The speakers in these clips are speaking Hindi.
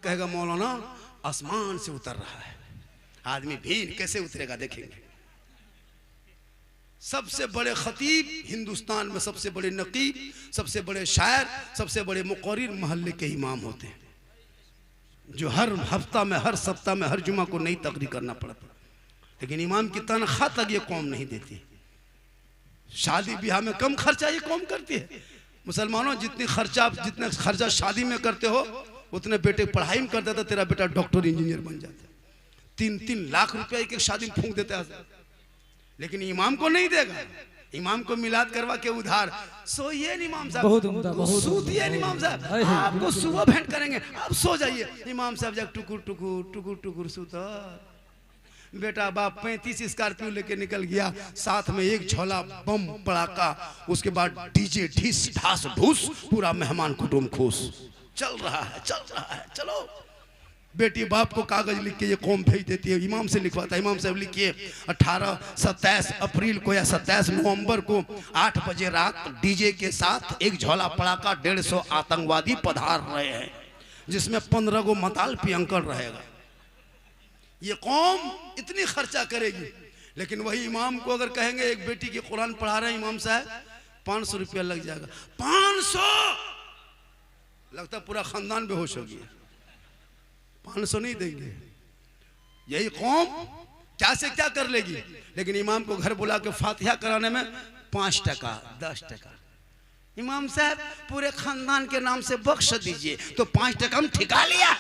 कहेगा मौलाना आसमान से उतर रहा है। आदमी भी कैसे उतरेगा देखेंगे। सबसे बड़े खतीब हिंदुस्तान में, सबसे बड़े नकीब, सबसे बड़े शायर, सबसे बड़े मुक़र्रिर मोहल्ले के इमाम होते हैं, जो हर हफ्ता में, हर सप्ताह में, हर जुमा को नई तकरीर करना पड़ता। लेकिन इमाम की तनख्वाह तक ये कौम नहीं देती। शादी ब्याह में कम खर्चा ये कौम करती है। मुसलमानों जितने खर्चा शादी में करते हो उतने बेटे पढ़ाई में कर देता। तेरा बेटा डॉक्टर इंजीनियर बन जाता है। 3-3 लाख रुपया एक शादी में फूंक देता है। लेकिन इमाम को नहीं देगा। इमाम को मिलाद करवा के उधार सोइए इमाम साहब, बहुत उम्दा, बहुत सूतिए इमाम साहब, आपको सुबह भेंट करेंगे, आप सो जाइए। इमाम साहब जब टुकुर टुकुर टुकुर टुकुर सुता। बेटा बाप 35 स्कॉर्पियो लेके निकल गया, साथ में एक झोला बम पड़ाका, उसके बाद डीजे ढिस ढास ढूस, पूरा मेहमान कुटुंब खुश। चल रहा है, चल रहा है, चलो। बेटी बाप को कागज लिख के ये कौम भेज देती है, इमाम से लिखवाता है। इमाम साहब लिखिए 27 अप्रैल को या 27 नवंबर को 8 बजे रात डीजे के साथ एक झोला पड़ाका 150 आतंकवादी पधार रहे हैं, जिसमें 15 गो मताल पियंकर रहेगा। ये कौम इतनी खर्चा करेगी। लेकिन वही इमाम को अगर कहेंगे एक बेटी की कुरान पढ़ा रहे हैं इमाम साहब, 500 रुपया लग जाएगा। 500 लगता पूरा खानदान बेहोश हो गया। 500 नहीं देंगे। यही कौम क्या से क्या कर लेगी। लेकिन इमाम को घर बुला के फातिहा कराने में 5 टका 10 टका। इमाम साहब पूरे खानदान के नाम से बख्श दीजिए, तो 5 टका हम ठिका लिया।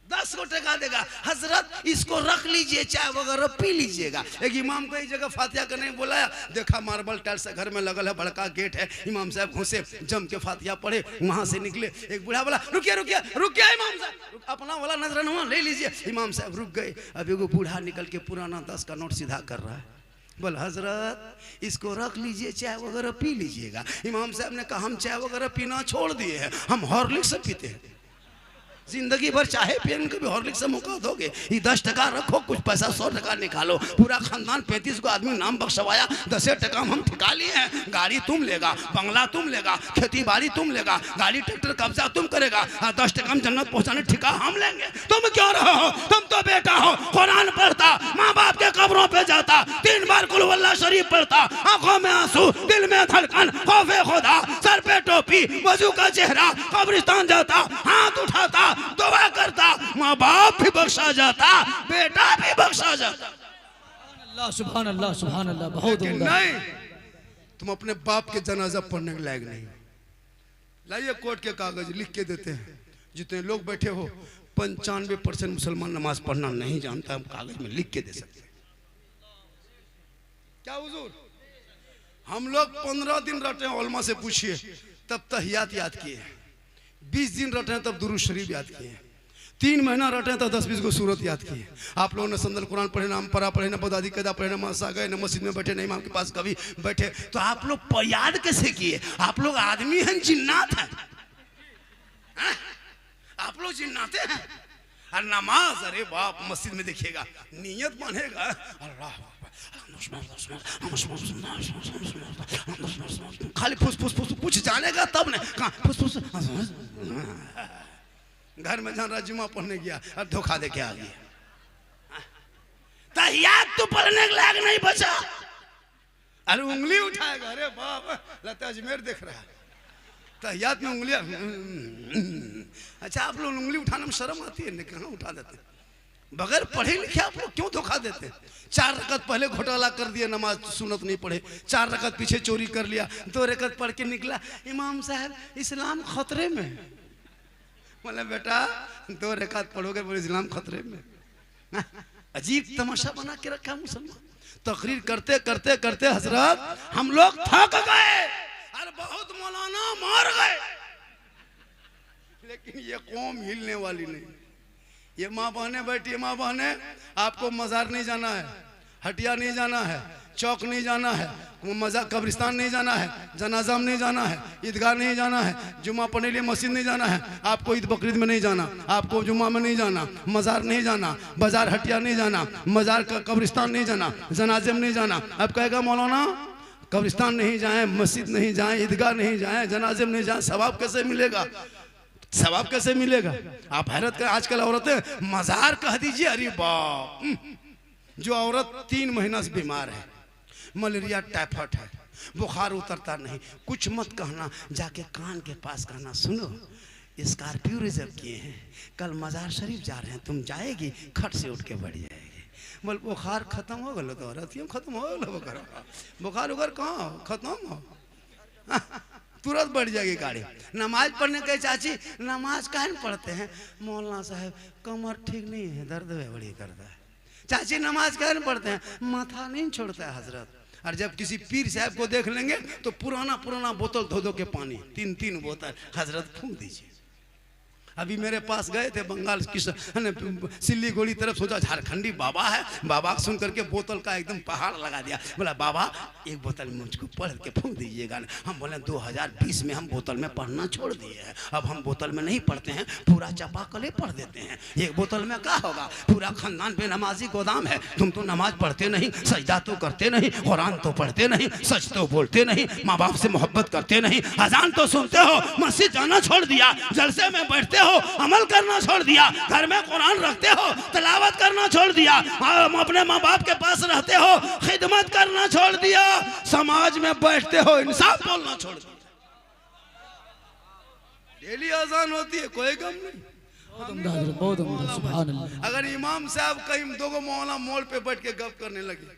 10 को टका देगा। हजरत इसको रख लीजिए, चाय वगैरह पी लीजिएगा। एक इमाम को एक जगह फातिहा करने बुलाया, देखा मार्बल टाइल्स घर में लगल है, बड़का गेट है। इमाम साहब घुसे, जम के फातिहा पढ़े, वहां से निकले। एक बूढ़ा बोला रुकिए रुकिए रुकिए इमाम साहब, अपना वाला नजराना ले लीजिए। इमाम साहब रुक गए। अब एगो बूढ़ा निकल के पुराना 10 का नोट सीधा कर रहा है। बोल हजरत इसको रख लीजिए, चाय वगैरह पी लीजिएगा। इमाम साहब ने कहा हम चाय वगैरह पीना छोड़ दिए हैं, हम हॉर्लिक्स पीते हैं। जिंदगी भर चाहे पियन कभी हॉर्लिक्स से मुका दोगे। ये 10 टका रखो, कुछ पैसा 100 टका निकालो। पूरा खानदान 35 को आदमी नाम बख्शवाया, 10 टका हम ठिका लिए हैं। गाड़ी तुम लेगा, बंगला तुम लेगा, खेती बाड़ी तुम लेगा, गाड़ी ट्रैक्टर कब्जा तुम करेगा, 10 टका हम जन्नत पहुंचाने ठिका हम लेंगे। तुम क्यों रहो हो? तुम तो बेटा हो, कुरान पढ़ता, माँ बाप के कब्रों पे जाता, 3 बार कुल वल्लाह शरीफ पढ़ता, आंखों में आंसू, दिल में धड़कन, खौफे खुदा, सर पे टोपी, वजू का चेहरा, कब्रिस्तान जाता, हाथ उठाता, दुआ करता, माँ बाप भी बख्शा जाता, बेटा भी बख्शा जाता। अल्लाह सुभान अल्लाह सुभान अल्लाह। बहुत नहीं, तुम अपने बाप के जनाजा पढ़ने के लायक नहीं। लाइए कोर्ट के कागज लिख के देते हैं। जितने लोग बैठे हो 95% मुसलमान नमाज पढ़ना नहीं जानता, हम कागज में लिख के दे सकते हैं। क्या हुजूर, हम लोग 15 दिन रटे हैं, उलमा से पूछिए, तब तहियात याद किए। 20 दिन रटे हैं तब दुरूद शरीफ याद किए। 3 महीना रटे हैं तब 10-20 को सूरत याद किए। आप लोगों ने संदल कुरान पढ़े, नाम परा पढ़े, न बदादी कदा पढ़े, न मसा गए, न मस्जिद में बैठे, न इमाम के पास कभी बैठे, तो आप लोग याद कैसे किए? आप लोग आदमी हैं, जिन्नात हैं? आप लोग जिन्नाते हैं। और नमाज, अरे बाप, मस्जिद में देखिएगा नियत बनेगा, अल्लाह खाली फुस फुस फुस कुछ जानेगा तब ने कहाँ फुस फुस। घर में जहाँ जुमा पढ़ने गया और धोखा दे के आ गया। तहियात तो पढ़ने के लायक नहीं बचा। अरे उंगली उठाएगा, अरे बाप लगता है अजमेर देख रहा है। तहियात में उंगलियां। अच्छा आप लोग उंगली उठाने में शर्म आती है, कहाँ उठा देते हैं? बगैर पढ़े लिखे आप लोग क्यों धोखा देते हैं? 4 रकत पहले घोटाला कर दिया, नमाज सुन्नत नहीं पढ़े, 4 रकत पीछे चोरी कर लिया, 2 रकत पढ़ के निकला, इमाम साहब इस्लाम खतरे में। बोले बेटा 2 रकत पढ़ोगे बोले इस्लाम खतरे में। अजीब तमाशा बना के रखा मुसलमान। तकरीर करते करते करते हजरत हम लोग थक गए और बहुत मौलाना मार गए। लेकिन ये कौम हिलने वाली नहीं। ये माँ बहने बैठी है, माँ बहने आपको मजार नहीं जाना है, हटिया नहीं जाना है, चौक नहीं जाना है, मजा कब्रिस्तान नहीं जाना है, जनाजा में नहीं जाना है, ईदगाह नहीं जाना है, जुमा पढ़ने लिए मस्जिद नहीं जाना है, आपको ईद बकरीद में नहीं जाना, आपको जुमा में नहीं जाना, मजार नहीं जाना, बाजार हटिया नहीं जाना, मजार का कब्रिस्तान नहीं जाना, जनाजे में नहीं जाना। अब कहेगा मौलाना कब्रिस्तान नहीं जाए, मस्जिद नहीं जाए, ईदगाह नहीं जाए, जनाजे में नहीं जाए, सवाब कैसे मिलेगा? सवाब कैसे मिलेगा? आप हैरत कर, आजकल औरतें मजार कह दीजिए, अरे बाप। जो औरत 3 महीना से बीमार है, मलेरिया टाइफाइड है, बुखार उतरता नहीं, कुछ मत कहना, जाके कान के पास कहना, सुनो स्कॉर्पियो रिजर्व किए हैं, कल मजार शरीफ जा रहे हैं, तुम जाएगी, खट से उठ के बढ़ जाएगी। बोल बुखार खत्म हो गलो तो रतियों खत्म हो गलो, बुखार उखार कहाँ खत्म हो, तुरंत बढ़ जाएगी गाड़ी। नमाज पढ़ने के चाची, नमाज काहे पढ़ते हैं? मौलाना साहब कमर ठीक नहीं है, दर्द है बड़ी करता है। चाची नमाज काहे पढ़ते हैं? माथा नहीं छोड़ता है हजरत। और जब किसी पीर साहब को देख लेंगे तो पुराना पुराना बोतल धो धो के पानी, 3-3 बोतल, हजरत फूंक दीजिए। अभी मेरे पास गए थे बंगाल की सिल्लीगुड़ी तरफ, सोचा झारखंडी बाबा है, बाबा सुन करके बोतल का एकदम पहाड़ लगा दिया। बोला बाबा एक बोतल मुझको पढ़ के फूंक दीजिएगा। हम बोले 2020 में हम बोतल में पढ़ना छोड़ दिए हैं, अब हम बोतल में नहीं पढ़ते हैं, पूरा चापाकले पढ़ देते हैं। एक बोतल में क्या होगा, पूरा खानदान पे नमाजी गोदाम है। तुम तो नमाज पढ़ते नहीं, सजदा तो करते नहीं, कुरान तो पढ़ते नहीं, सच तो बोलते नहीं, माँ बाप से मोहब्बत करते नहीं, अजान तो सुनते हो, मस्जिद जाना छोड़ दिया, जलसे में बैठते हो, अमल करना छोड़ दिया, घर में कुरान रखते हो, तिलावत करना छोड़ दिया, अपने माँ बाप के पास रहते हो, खिदमत करना छोड़ दिया, समाज में बैठते हो, इंसाफ बोलना छोड़ दिया। डेली अजान होती है, कोई गम नहीं। अगर इमाम साहब कहीं 2 मौलाना मोड़ पे बैठ के गप करने लगे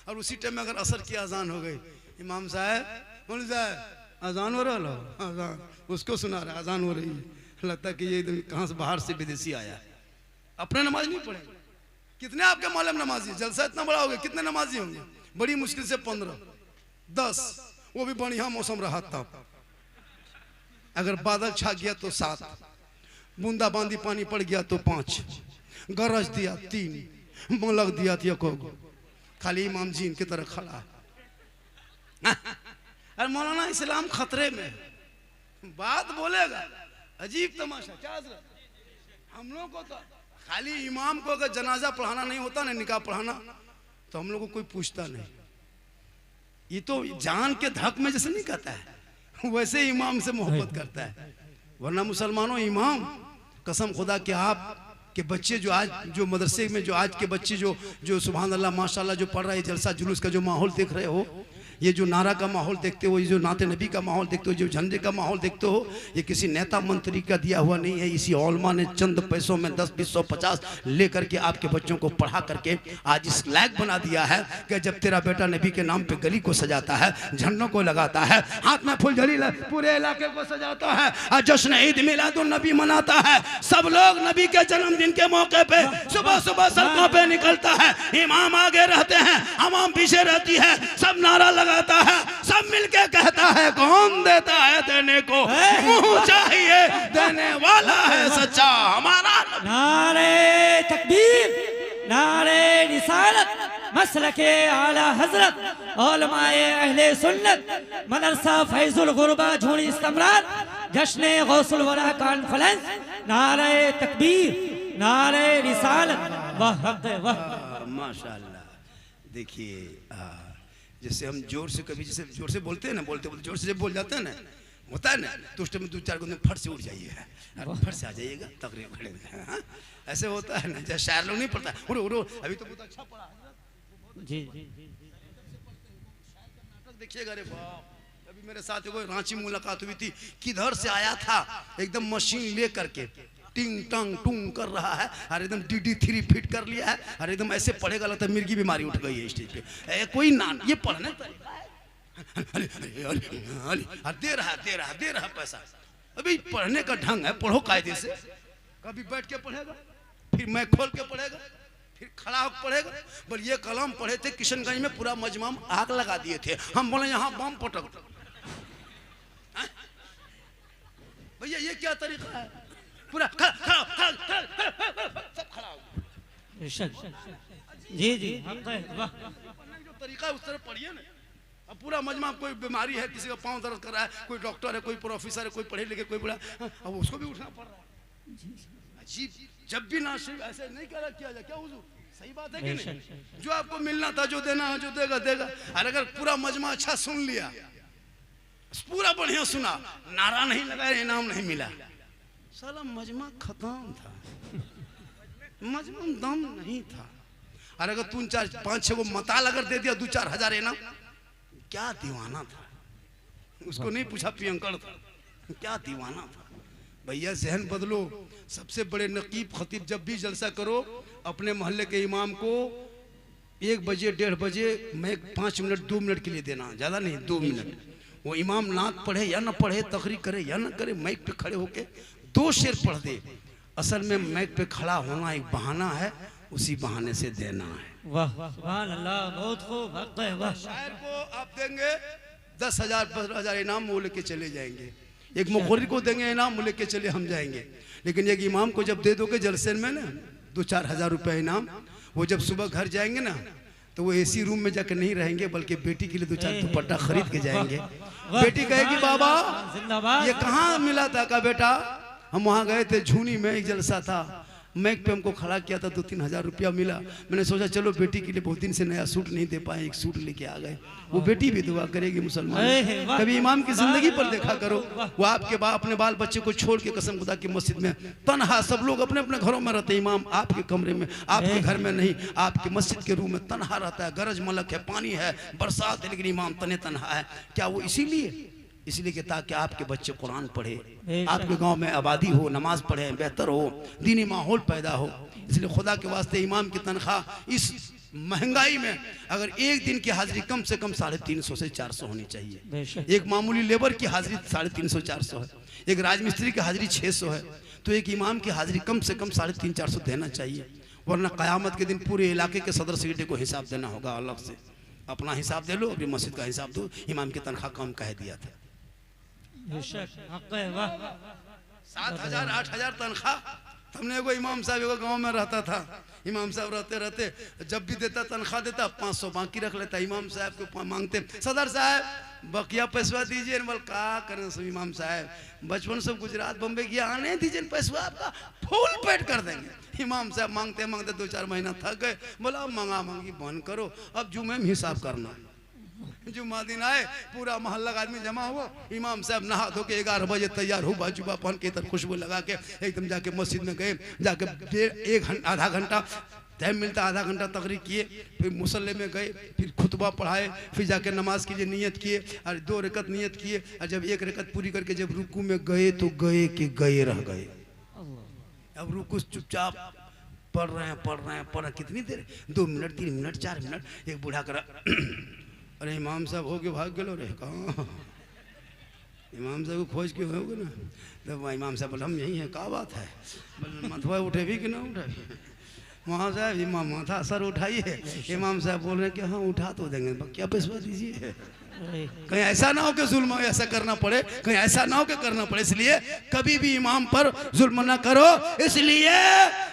और उसी टाइम में अगर असर की अजान हो गई, इमाम साहब बोल जाए अजान हो रहा, अजान उसको सुना रहा, अजान हो रही है, लगता कि ये कहाँ से बाहर से विदेशी आया, अपने नमाज नहीं पढ़े। कितने आपके मालूम नमाजी, जलसा इतना बड़ा हो गया, कितने नमाजी होंगे? बड़ी मुश्किल से 15-10, वो भी बढ़िया मौसम रहा तब। अगर बादल छा गया तो 7, बूंदा बांदी पानी पड़ गया तो 5, गरज दिया 3, मलक दिया तो 1, खाली इमाम जी इनकी तरह खड़ा है। अरे मौलाना इस्लाम खतरे में, बात बोलेगा, अजीब तमाशा। क्या हम लोग को तो खाली इमाम को अगर जनाजा पढ़ाना नहीं होता ना, निकाह पढ़ाना, तो हम लोग को कोई पूछता नहीं। ये तो जान के धक में जैसे नहीं कहता है, वैसे इमाम से मोहब्बत करता है। वरना मुसलमानों, इमाम कसम खुदा के आप के बच्चे जो आज जो मदरसे में जो आज के बच्चे जो सुभान अल्लाह माशाल्लाह जो पढ़ रहे हैं, जलसा जुलूस का जो माहौल देख रहे हो, ये जो नारा का माहौल देखते हो, ये जो नाते नबी का माहौल देखते हो, जो झंडे का माहौल देखते हो, ये किसी नेता मंत्री का दिया हुआ नहीं है। इसी औलमा ने चंद पैसों में 10, 20, 100, 50 लेकर के आपके बच्चों को पढ़ा करके आज इस लायक बना दिया है कि जब तेरा बेटा नबी के नाम पे गली को सजाता है, झंडों को लगाता है, हाथ में फुलझड़ी पूरे इलाके को सजाता है और जश्न ईद मिलादुन नबी मनाता है, सब लोग नबी के जन्मदिन के मौके पे सुबह सुबह सड़कों पे निकलता है, इमाम आगे रहते हैं, अवाम पीछे रहती है, सब नारा लगाता है, सब मिलके कहता है कौन देता है देने को, मुंह चाहिए देने वाला है सच्चा हमारा। नारे तकबीर, नारे रिसालत, मसलके आला हजरत, उलमाए अहले सुन्नत, मदरसा फैजुल गुरबा झोड़ी इस्तेमाल, जश्न गौसुल वरा कॉन्फ्रेंस, नारे तकबीर, नारे रिसालत, वाह वाह माशाल्लाह। देखिए जैसे हम जोर से कभी जैसे जोर से बोलते हैं ना, बोलते जोर से जब बोल जाते हैं ना, होता है ना, तो उस टाइम 2-4 गुना फट से उठ जाइए, फट से आ जाइएगा, तकरीब खड़े। हाँ ऐसे होता है ना, जैसे शायर लोग नहीं पढ़ता, उड़ो उड़ो, अभी तो बहुत अच्छा पढ़ा जी। नाटक देखिएगा, अरे बाप। अभी मेरे साथ कोई रांची मुलाकात हुई थी, किधर से आया था, एकदम मशीन ले करके टिंग टंग टूंग कर रहा है, और एकदम DD3 फिट कर लिया है, और एकदम ऐसे पढ़ेगा लगता है मिर्गी बीमारी उठ गई है स्टेज पे। कोई ना ये पढ़ने दे रहा पैसा। अभी पढ़ने का ढंग है, पढ़ो कायदे से, कभी बैठ के पढ़ेगा, फिर मैं खोल के पढ़ेगा, फिर खड़ा होकर पढ़ेगा। पर ये कलम पढ़े थे किशनगंज में, पूरा मजमा में आग लगा दिए थे। हम बोले यहाँ बम पटक, भैया ये क्या तरीका है, पूरा खड़ा सब खड़ा हो। जी जी जो तरीका है उस तरह पढ़िए ना। अब पूरा मजमा, कोई बीमारी है, किसी का पाँव दर्द कर रहा है, कोई डॉक्टर है, कोई प्रोफेसर है, कोई पढ़े लिखे, कोई बड़ा, अब उसको भी उठना पड़ रहा है। अजीब, जब भी ना ऐसे नहीं किया जाए, क्या हुजूर सही बात है कि नहीं? जो आपको मिलना था, जो देना है, जो देगा देगा। और अगर पूरा मजमा अच्छा सुन लिया, पूरा बढ़िया सुना, नारा नहीं लगाया, इनाम नहीं मिला, साला मजमा खत्म था, मजमा में दम नहीं था। अरे अगर तू 4-5-6 को मताल अगर दे दिया 2-4 हजार इनाम, क्या दीवाना था। उसको नहीं पूछा पियंकड़ था, क्या दीवाना था। भैया जहन बदलो। सबसे बड़े नकीब खतीब जब भी जलसा करो अपने मोहल्ले के इमाम को 1 बजे 1:30 बजे मैं 5 मिनट 2 मिनट के लिए देना, ज़्यादा नहीं 2 मिनट। वो इमाम नात पढ़े या ना पढ़े, तकरीर करे या ना करे, माइक पे खड़े होके 2 शेर पढ़ दे। असल में माइक पे खड़ा होना एक बहाना है, उसी बहाने से देना है। वाह सुभान अल्लाह, बहुत खूब, हक है, वाह। शायर को आप देंगे 10,000 15,000 इनाम, वो लेके चले जाएंगे। एक मुखर्री को देंगे इनाम, वो लेके चले हम जाएंगे। लेकिन एक इमाम को जब दे दोगे जलसे में ना 2-4 हजार रुपये इनाम, वो जब सुबह घर जाएंगे ना तो वो एसी रूम में जाकर नहीं रहेंगे, बल्कि बेटी के लिए 2-4 दुपट्टा खरीद के जाएंगे। बेटी कहेगी बाबा ये कहाँ मिला था? का बेटा हम वहाँ गए थे, झूनी में एक जलसा था, मैक पे हमको खड़ा किया था, 2-3 हजार रुपया मिला। मैंने सोचा चलो बेटी के लिए बहुत दिन से नया सूट नहीं दे पाए, एक सूट लेके आ गए। वो बेटी भी दुआ करेगी मुसलमान। कभी इमाम की जिंदगी पर देखा करो, वो आपके अपने बाल बच्चे को छोड़ के कसम खुदा की मस्जिद में तन्हा, सब लोग अपने अपने घरों में रहते, इमाम आपके कमरे में, आपके घर में नहीं, आपकी मस्जिद के रूम में तन्हा रहता है। गरज मलक है, पानी है, बरसात है, लेकिन इमाम तने तन्हा है। क्या वो इसलिए कि ताकि आपके बच्चे कुरान पढ़े, आपके गांव में आबादी हो, नमाज पढ़े, बेहतर हो, दीनी माहौल पैदा हो। इसलिए खुदा के वास्ते इमाम की तनख्वाह इस महंगाई में अगर एक दिन की हाजिरी कम से कम 350 से 400 होनी चाहिए। एक मामूली लेबर की हाजिरी 350-400 है, एक राजमिस्त्री की हाजिरी 600 है, तो एक इमाम की हाजिरी कम से कम 350-400 देना चाहिए। वरना क़यामत के दिन पूरे इलाके के सदर सेक्रेटरी को हिसाब देना होगा अलग से। अपना हिसाब दे लो, अपनी मस्जिद का हिसाब दो, इमाम की तनख्वाह कम कह दिया था। 7,000-8,000 तनख्वाह। हमने एगो इमाम साहब एगो गांव में रहता था, इमाम साहब रहते जब भी देता तनख्वाह देता 500 बाकी रख लेता। इमाम साहब को मांगते सदर साहब बकिया पैसा दीजिए, बोल का करें सब इमाम साहब, बचपन से गुजरात बम्बई किया, आने दीजिए पैसा आपका फुल पेट कर देंगे। इमाम साहब मांगते मांगते 2-4 महीना थक गए, बोला अब मांगी बंद करो, अब जुमे में हिसाब करना। जुम्मा दिन आए, पूरा मोहल्ला का आदमी जमा हुआ, इमाम साहब नहा धो के 11 बजे तैयार हो, बाजुबा पहन के इधर खुशबू लगा के एकदम जाके मस्जिद में गए। जाके आधा घंटा टाइम मिलता, आधा घंटा तकरीर किए, फिर मुसल्ले में गए, फिर खुतबा पढ़ाए, फिर जाके नमाज की नियत किए और 2 रकत नियत किए। और जब 1 रकत पूरी करके जब रुकू में गए तो गए रह गए। अब रुकू चुपचाप पढ़ रहे हैं कितनी देर, 2 मिनट 3 मिनट 4 मिनट। एक बूढ़ा करा अरे इमाम साहब हो के भाग गलो रे, कहाँ इमाम साहब को खोज के हो ना। तब इमाम साहब बोले हम यही हैं, क्या बात है? बोले मथुआ उठे भी कि ना उठे? वहाँ साहब इमाम माथा सर उठाइए। इमाम साहब बोल रहे कि हाँ उठा तो देंगे, क्या पैसा दीजिए। कहीं ऐसा ना हो कि जुल्म ऐसा करना पड़े, कहीं ऐसा ना हो कि करना पड़े। इसलिए कभी भी इमाम पर जुल्म ना करो, इसलिए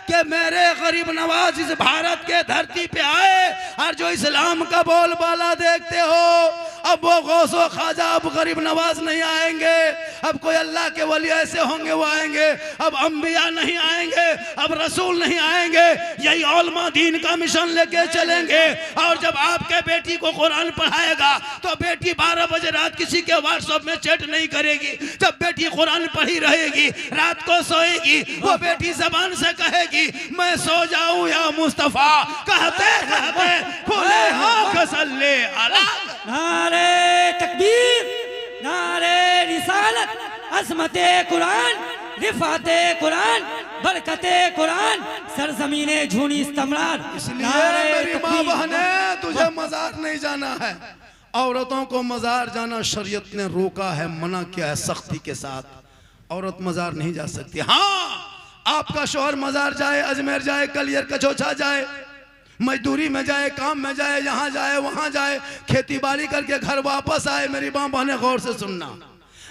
कि मेरे गरीब नवाज इस भारत के धरती पे आए और जो इस्लाम का बोलबाला देखते हो, अब वो गौसो ख्वाजा अब गरीब नवाज नहीं आएंगे, अब कोई अल्लाह के वली ऐसे होंगे वो आएंगे, अब अंबिया नहीं आएंगे, अब रसूल नहीं आएंगे, यही उलमा दीन का मिशन लेके चलेंगे। और जब आपके बेटी को कुरान पढ़ाएगा तो बेटी 12 बजे रात किसी के व्हाट्सएप में चैट नहीं करेगी। जब बेटी कुरान पढ़ी रहेगी, रात को सोएगी, वो बेटी जबान से कहेगी मैं सो जाऊं या मुस्तफा, कहते कहते खुले आंख सल्ले अला। नारे तकबीर, नारे रिसालत, अज़मते कुरान, रिफाते कुरान, बरकते कुरान, सरजमीने झूनी इस्तमरार। इसलिए मेरी माँ बहने तुझे मजार नहीं जाना है। औरतों को मजार जाना शरीयत ने रोका है, मना किया है सख्ती के साथ। औरत मजार नहीं जा सकती। हाँ आपका शोहर मजार जाए, अजमेर जाए, कलियर कचौचा जाए, मजदूरी में जाए, काम में जाए, यहाँ जाए वहाँ जाए, खेती बाड़ी करके घर वापस आए। मेरी माँ बहने गौर से सुनना,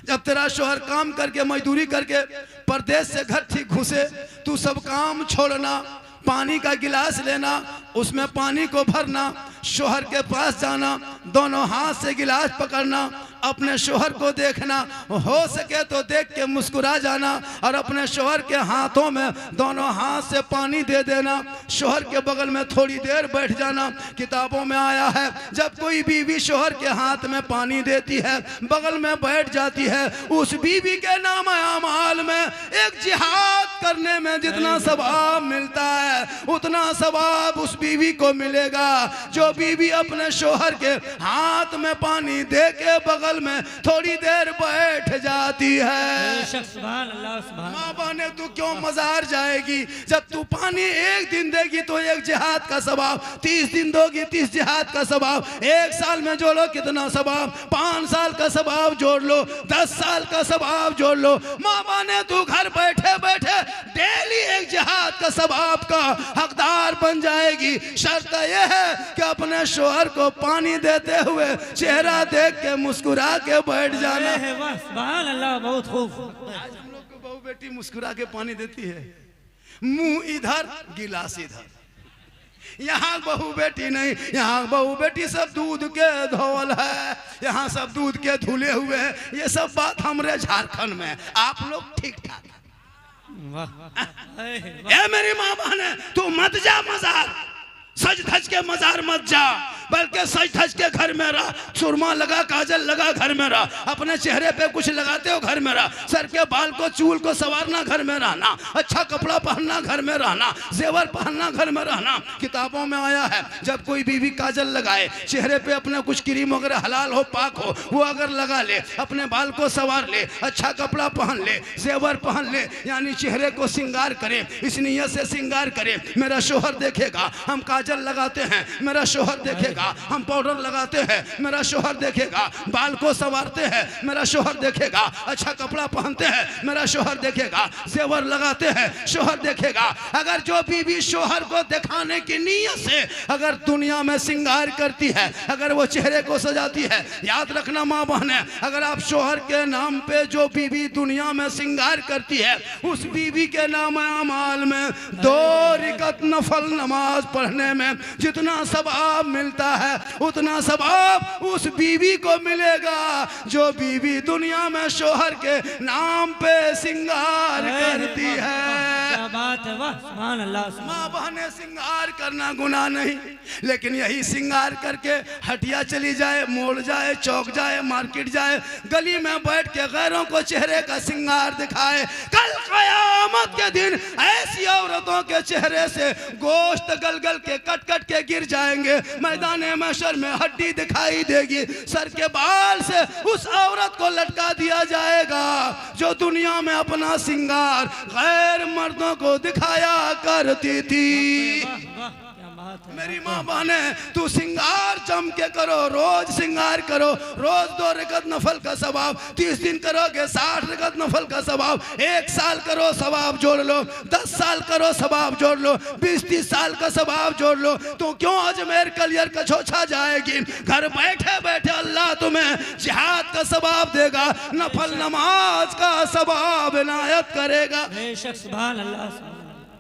जब तेरा शोहर काम करके मजदूरी करके परदेश से घर ठीक घुसे, तू सब काम छोड़ना, पानी का गिलास लेना, उसमें पानी को भरना, शोहर के पास जाना, दोनों हाथ से गिलास पकड़ना, अपने शोहर को देखना, हो सके तो देख के मुस्कुरा जाना और अपने शोहर के हाथों में दोनों हाथ से पानी दे देना, शोहर के बगल में थोड़ी देर बैठ जाना। किताबों में आया है जब कोई बीवी शोहर के हाथ में पानी देती है, बगल में बैठ जाती है, उस बीवी के नाम अमाल में एक जिहाद करने में जितना सवाब मिलता है उतना सवाब उस बीवी को मिलेगा जो बीवी अपने शोहर के हाथ में पानी दे के बगल में थोड़ी देर बैठ जाती है। सुभान अल्लाह सुभान। माँ बहने तू क्यों मजार जाएगी? जब तू पानी एक दिन देगी तो एक जिहाद का सवाब, 30 दिन दोगी 30 जिहाद का सवाब, 1 साल में जोड़ो कितना सवाब, 5 साल का सवाब जोड़ लो, 10 साल का सवाब जोड़ लो। माँ बहने तू घर बैठे बैठे डेली एक जिहाद का सवाब का हकदार बन जाएगी। शर्त यह है कि अपने शोहर को पानी देते हुए चेहरा देख के मुस्कुरा के बैठ जाना। सुभान अल्लाह, बहुत खूब। आज हम लोग को बहू बेटी मुस्कुरा के पानी देती है, मुंह इधर गिलास इधर। यहाँ बहू बेटी नहीं, यहाँ बहू बेटी सब दूध के धोल है, यहाँ सब दूध के धुले हुए हैं। ये सब बात हमरे झारखंड में है, आप लोग ठीक ठाक। ए मेरी माँ बहने, तू मत जा मजार, सज धज के मजार मत जा, बल्कि सज धज के घर में रह। सुरमा लगा, काजल लगा, घर में रह। अपने चेहरे पे कुछ लगाते हो, घर में रह। सर के बाल को चूल को संवारना, घर में रहना। अच्छा कपड़ा पहनना, घर में रहना। जेवर पहनना, घर में रहना। किताबों में आया है जब कोई बीवी काजल लगाए, चेहरे पे अपने कुछ क्रीम वगैरह हलाल हो पाक हो वो अगर लगा ले, अपने बाल को संवार ले, अच्छा कपड़ा पहन ले, जेवर पहन ले, यानी चेहरे को श्रृंगार करे, इस नियत से श्रृंगार करे मेरा शोहर देखेगा हम काजल लगाते हैं, मेरा शोहर देखेगा हम पाउडर लगाते हैं, मेरा शोहर देखेगा बाल को संवारते हैं, मेरा शोहर देखेगा अच्छा कपड़ा पहनते हैं, मेरा शोहर देखेगा जेवर लगाते हैं, शोहर देखेगा। अगर जो बीवी शोहर को दिखाने की नीयत से अगर दुनिया में श्रृंगार करती है, अगर वो चेहरे को सजाती है, याद रखना माँ बहने, अगर आप शोहर के नाम पे जो बीवी दुनिया में श्रृंगार करती है उस बीवी के नाम अमाल में 2 रकात नफल नमाज पढ़ने में जितना सवाब मिलता है उतना सवाब उस बीवी को मिलेगा जो बीवी दुनिया में शोहर के नाम पे श्रृंगार करती है। क्या बात है, वाह सुभान अल्लाह। माँ बहने श्रृंगार करना गुनाह नहीं, लेकिन यही श्रृंगार करके हटिया चली जाए, मोड़ जाए, चौक जाए, मार्केट जाए, गली में बैठ के गैरों को चेहरे का श्रृंगार दिखाए, कल कयामत के दिन ऐसी औरतों के चेहरे से गोश्त गल गल के कट कट के गिर जाएंगे, मैदान महशर में हड्डी दिखाई देगी, सर के बाल से उस औरत को लटका दिया जाएगा जो दुनिया में अपना श्रृंगार गैर मर्दों को दिखाया करती थी। मेरी माँ बहने तू श्रृंगार जम के करो, रोज श्रृंगार करो, रोज 2 रकात नफल का सवाब, 30 दिन करोगे 60 रकात नफल का सवाब, 1 साल करो सवाब जोड़ लो, 10 साल करो सवाब जोड़ लो, 20-30 साल का सवाब जोड़ लो। तो क्यों अजमेर कलियर का छोछा जाएगी? घर बैठे बैठे अल्लाह तुम्हें जिहाद का सवाब देगा, नफल नमाज का सवाब इनायत करेगा। बेशक सुभान अल्लाह।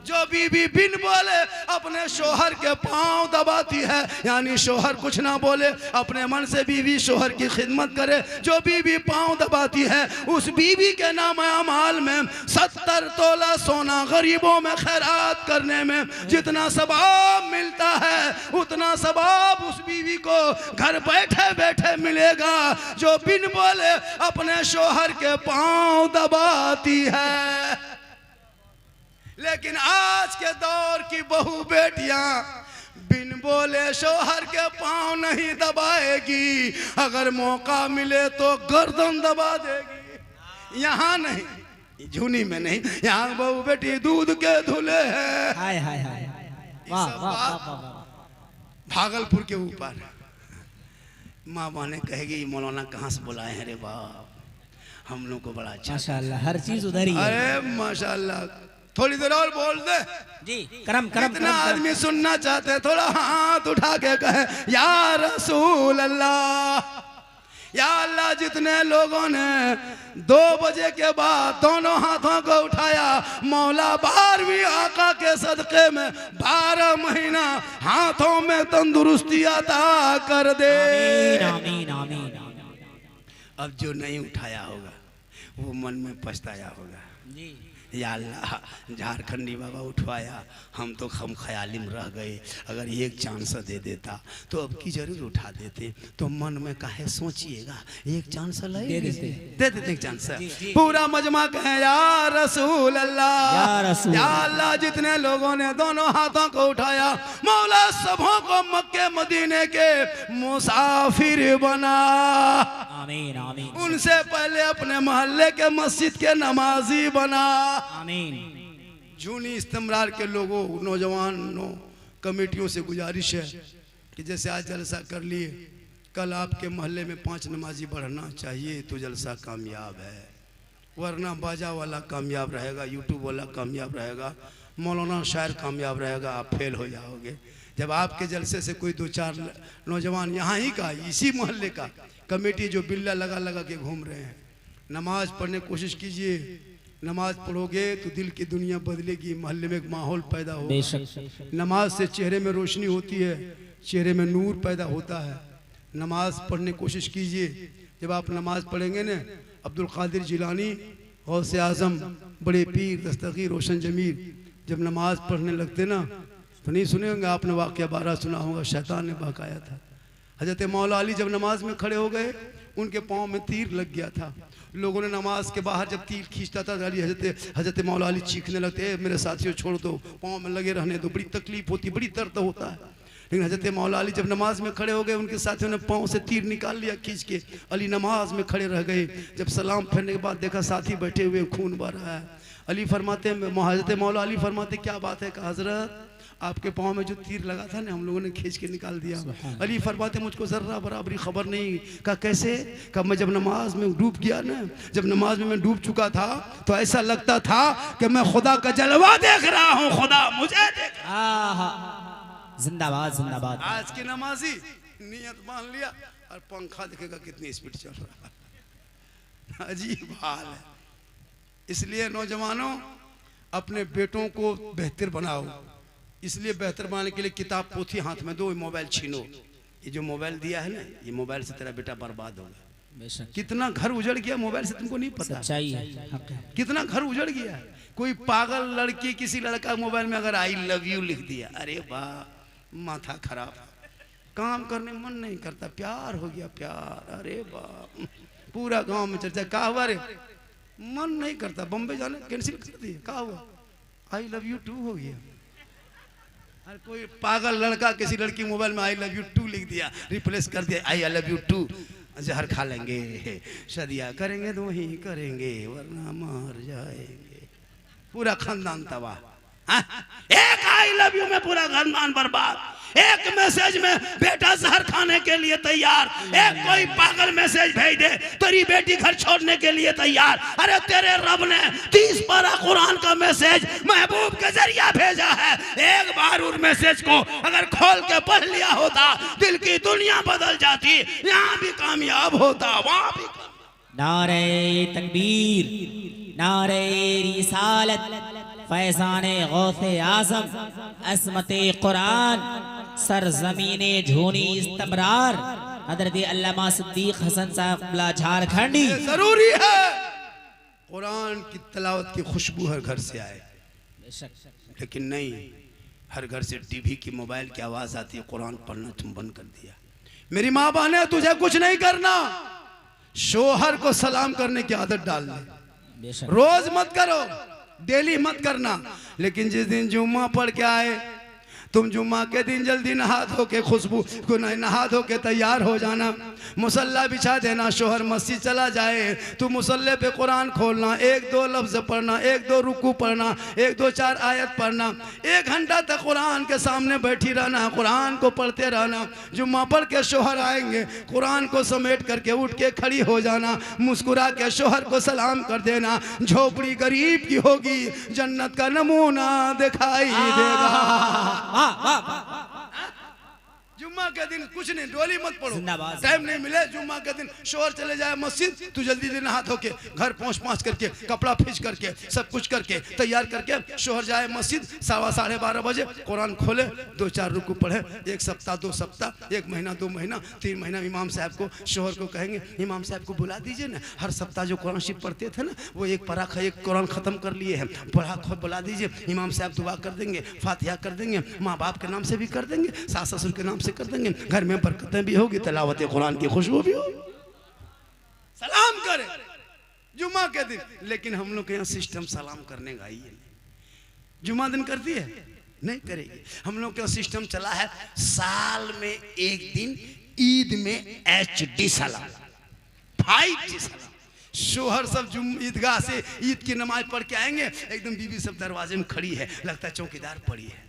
जो बीवी बिन बोले अपने शोहर के पांव दबाती है, यानी शोहर कुछ ना बोले, अपने मन से बीवी शोहर की खिदमत करे, जो बीवी पांव दबाती है उस बीवी के नाम अमाल में 70 तोला सोना गरीबों में खैरात करने में जितना सवाब मिलता है उतना सवाब उस बीवी को घर बैठे बैठे मिलेगा जो बिन बोले अपने शोहर के पांव दबाती है। लेकिन आज के दौर की बहू बेटियां बिन बोले शोहर के पांव नहीं दबाएगी, अगर मौका मिले तो गर्दन दबा देगी। यहाँ नहीं, झुनी में नहीं, यहाँ बहू बेटी दूध के धुले हैं। हाय हाय हाय, वाह वाह वाह। भागलपुर के ऊपर माँ बहने कहेगी मौलाना कहाँ से बुलाए हैं रे बाप, हम लोग को बड़ा अच्छा। माशाल्लाह हर चीज उधर ही है। अरे माशाल्लाह, थोड़ी देर और बोल दे जी। करम करम कितना आदमी सुनना चाहते हैं, थोड़ा हाथ उठा के कहे या रसूल अल्लाह, या अल्लाह। जितने लोगों ने 2 बजे के बाद दोनों हाथों को उठाया, मौला 12वीं आका के सदक़े में 12 महीना हाथों में तंदुरुस्ती अता कर दे। आमीन आमीन आमीन। अब जो नहीं उठाया होगा वो मन में पछताया होगा। जी या अल्लाह झारखंडी बाबा उठवाया, हम तो हम ख्याली में रह गए, अगर एक चांस दे देता तो अब की जरूर उठा देते। तो मन में काहे सोचिएगा, एक चांस दे देते। दे देते एक चांस। पूरा मजमा कहे या रसूल अल्लाह, या रसूल या अल्लाह। जितने लोगों ने दोनों हाथों को उठाया, मौला सबों को मक्के मदीने के मुसाफिर बना। आमीन आमीन उनसे पहले अपने मोहल्ले के मस्जिद के नमाजी बना। आमीन। जूनी इस्तेमरार के लोगों, नौजवानों, कमेटियों से गुजारिश है कि जैसे आज जलसा कर लिए, कल आपके मोहल्ले में 5 नमाजी बढ़ना चाहिए तो जलसा कामयाब है। वरना बाजा वाला कामयाब रहेगा, यूट्यूब वाला कामयाब रहेगा, मौलाना शायर कामयाब रहेगा, आप फेल हो जाओगे। जब आपके जलसे से कोई 2-4 नौजवान यहाँ ही का, इसी मोहल्ले का कमेटी जो बिल्ला लगा लगा के घूम रहे हैं, नमाज पढ़ने की कोशिश कीजिए। नमाज पढ़ोगे तो दिल की दुनिया बदलेगी, मोहल्ले में एक माहौल पैदा होगा। बेशक नमाज से चेहरे में रोशनी होती है, चेहरे में नूर पैदा होता है। नमाज पढ़ने की कोशिश कीजिए। जब आप नमाज पढ़ेंगे ना, अब्दुल कादिर जिलानी, गौसे आजम, बड़े पीर दस्तगीर रोशन जमीर जब नमाज पढ़ने लगते ना, तो नहीं सुने होंगे आपने, वाक़या 12 सुना होगा, शैतान ने बहकाया था। हजरत मौला अली जब नमाज में खड़े हो गए, उनके पाँव में तीर लग गया था। लोगों ने नमाज के बाहर जब तीर खींचता था, हजरत मौला अली चीखने लगते, मेरे साथियों छोड़ दो, पाँव में लगे रहने दो, बड़ी तकलीफ होती, बड़ी दर्द होता है। लेकिन हजरत मौला अली जब नमाज में खड़े हो गए, उनके साथियों ने पाँव से तीर निकाल लिया खींच के। अली नमाज में खड़े रह गए। जब सलाम फेरने के बाद देखा साथी बैठे हुए, खून बह रहा है। अली फरमाते, हजरत मौला अली फरमाते, क्या बात है? कहा हजरत आपके पाँव में जो तीर लगा था ना, हम लोगों ने खींच के निकाल दिया। अली फरमाते, मुझको जर्रा बराबरी खबर नहीं। कहा कैसे? कहा मैं जब नमाज में डूब गया ना, जब नमाज में मैं डूब चुका था तो ऐसा लगता था कि मैं खुदा का जलवा देख रहा हूँ, खुदा मुझे देख। जिंदाबाद जिंदाबाद। आज की नमाजी नियत मान लिया और पंखा देखेगा कितनी स्पीड चल रहा है, अजीब हाल है। इसलिए नौजवानों, अपने बेटों को बेहतर बनाओ। इसलिए बेहतर बनाने के लिए किताब पोथी हाथ में दो, मोबाइल छीनो। ये जो मोबाइल दिया है ना, ये मोबाइल से तेरा बेटा बर्बाद होगा। कितना घर उजड़ गया मोबाइल से, तुमको नहीं पता। सच्चाई है, हक है। कितना घर उजड़ गया। कोई पागल लड़की किसी लड़का मोबाइल में अगर आई लव यू लिख दिया, अरे वाह, माथा खराब, काम करने मन नहीं करता, प्यार हो गया प्यार, अरे वाह, पूरा गांव में चर्चा। कहा हुआ रे, मन नहीं करता, बम्बई जाने कैंसिल कर दिया। कहा हुआ, आई लव यू टू हो गया। हर कोई पागल लड़का किसी लड़की मोबाइल में आई लव यू टू लिख दिया, रिप्लेस कर दिया आई लव यू टू। जहर खा लेंगे, शादियाँ करेंगे तो वही करेंगे, वरना मर जाएंगे। पूरा खानदान तबाह। एक आई लव यू में पूरा खानदान बर्बाद। एक मैसेज में बेटा जहर खाने के लिए तैयार। एक कोई पागल मैसेज भेज दे, तेरी बेटी घर छोड़ने के लिए तैयार। अरे तेरे रब ने 30 पारा कुरान का मैसेज महबूब के जरिया भेजा है। एक बार उस मैसेज को अगर खोल के पढ़ लिया होता, दिल की दुनिया बदल जाती, यहाँ भी कामयाब होता, वहाँ भी। नारे तकबीर, नारे रिसालत, फैज़ाने गौसे आज़म, असमते कुरान, सरजमीने झूनी इस्तमरार, हज़रत अल्लामा सिद्दीक हसन साहब झारखंडी। जरूरी है कुरान की तिलावत की खुशबू हर घर से आए, लेकिन नहीं, हर घर से टीवी की मोबाइल की आवाज आती है, कुरान पढ़ना तुम बंद कर दिया। मेरी माँ बहने, तुझे कुछ नहीं करना, शोहर को सलाम करने की आदत डाल ले। रोज मत करो, डेली मत करना, लेकिन जिस दिन जुम्मा पढ़ के आए, तुम जुम्मा के दिन जल्दी नहा धो के, खुशबू को नहा धो के तैयार हो जाना, मुसल्ला बिछा देना, शोहर मस्जिद चला जाए, तू मुसल्ले पे कुरान खोलना, 1-2 लफ्ज़ पढ़ना, 1-2 रुकू पढ़ना, 1-2-4 आयत पढ़ना, 1 घंटा तक कुरान के सामने बैठी रहना, कुरान को पढ़ते रहना। जुम्मा पढ़ के शोहर आएंगे, कुरान को समेट करके उठ के खड़ी हो जाना, मुस्कुरा के शोहर को सलाम कर देना। झोपड़ी गरीब की होगी, जन्नत का नमूना दिखाई देगा। जुम्मा जुम्मा के दिन कुछ नहीं, डोली मत पड़ो, जिंदाबाद। टाइम नहीं मिले जुम्मा के दिन, शोहर चले जाए मस्जिद, तू जल्दी दिन नहा धो के घर पहुँच करके कपड़ा फींच करके सब कुछ करके तैयार करके शोहर जाए मस्जिद, 12:15 बजे कुरान खोले, 2-4 रुकू पढ़े, 1 सप्ताह 2 सप्ताह 1 महीना 2 महीना 3 महीना इमाम साहब को शोहर को कहेंगे इमाम साहब को बुला दीजिए ना, हर सप्ताह जो कुरान शरीफ पढ़ते थे ना वो एक पारा एक कुरान खत्म कर लिए हैं, पढ़ा खुद बुला दीजिए, इमाम साहब दुआ कर देंगे, फातिहा कर देंगे, माँ बाप के नाम से भी कर देंगे, सास ससुर के नाम से कर देंगे, घर में बरकतें भी होगी, तिलावत कुरान की खुशबू भी होगी, सलाम करें जुम्मा के दिन। लेकिन हम लोग के यहाँ सिस्टम सलाम करने का ही है, जुम्मा दिन करती है नहीं करेगी। हम लोग का सिस्टम चला है साल में एक दिन ईद में HD सलाम, 5G सलाम। शोहर सब ईदगाह से ईद की नमाज पढ़ के आएंगे, एकदम बीवी सब दरवाजे में खड़ी है, लगता है चौकीदार पड़ी है।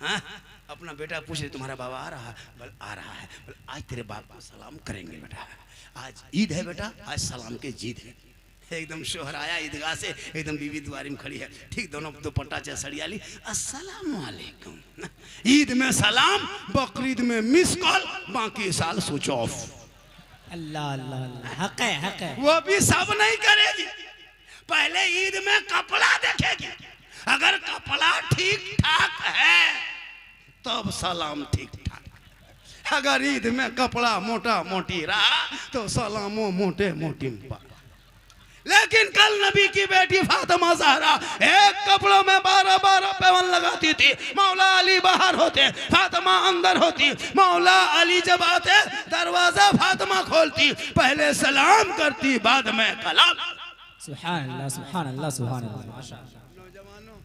हाँ? अपना बेटा पूछ रहे तुम्हारा बाबा आ रहा है, बोल आ रहा है, बोल आज तेरे बाप को सलाम करेंगे बेटा, आज ईद है बेटा, आज सलाम के जीत है। एकदम शोहर आया ईदगाह से, एकदम बीवी दुआरी में खड़ी है, ठीक दोनों दुपट्टा चाहे सड़िया ली, अस्सलाम वालेकुम। ईद में सलाम, बकरीद में मिस कॉल, बाकी साल स्विच ऑफ। अल्लाह अल्लाह अल्लाह, हक है हक है। वो भी सब नहीं करेगी, पहले ईद में कपड़ा देखेगी, अगर कपड़ा ठीक ठाक है तब सलाम ठीक ठाक, अगर ईद में कपड़ा मोटा मोटी रहा तो सलामो मोटे मोटी पा। लेकिन कल नबी की बेटी फातिमा ज़हरा एक कपड़ों में 12-12 पैवन लगाती थी, मौला अली बाहर होते, फातिमा अंदर होती, मौला अली जब आते दरवाजा फातिमा खोलती, पहले सलाम करती बाद में कलाम। सुभान अल्लाह सुभान अल्लाह सुभान अल्लाह। माशाअल्लाह। नौजवानों,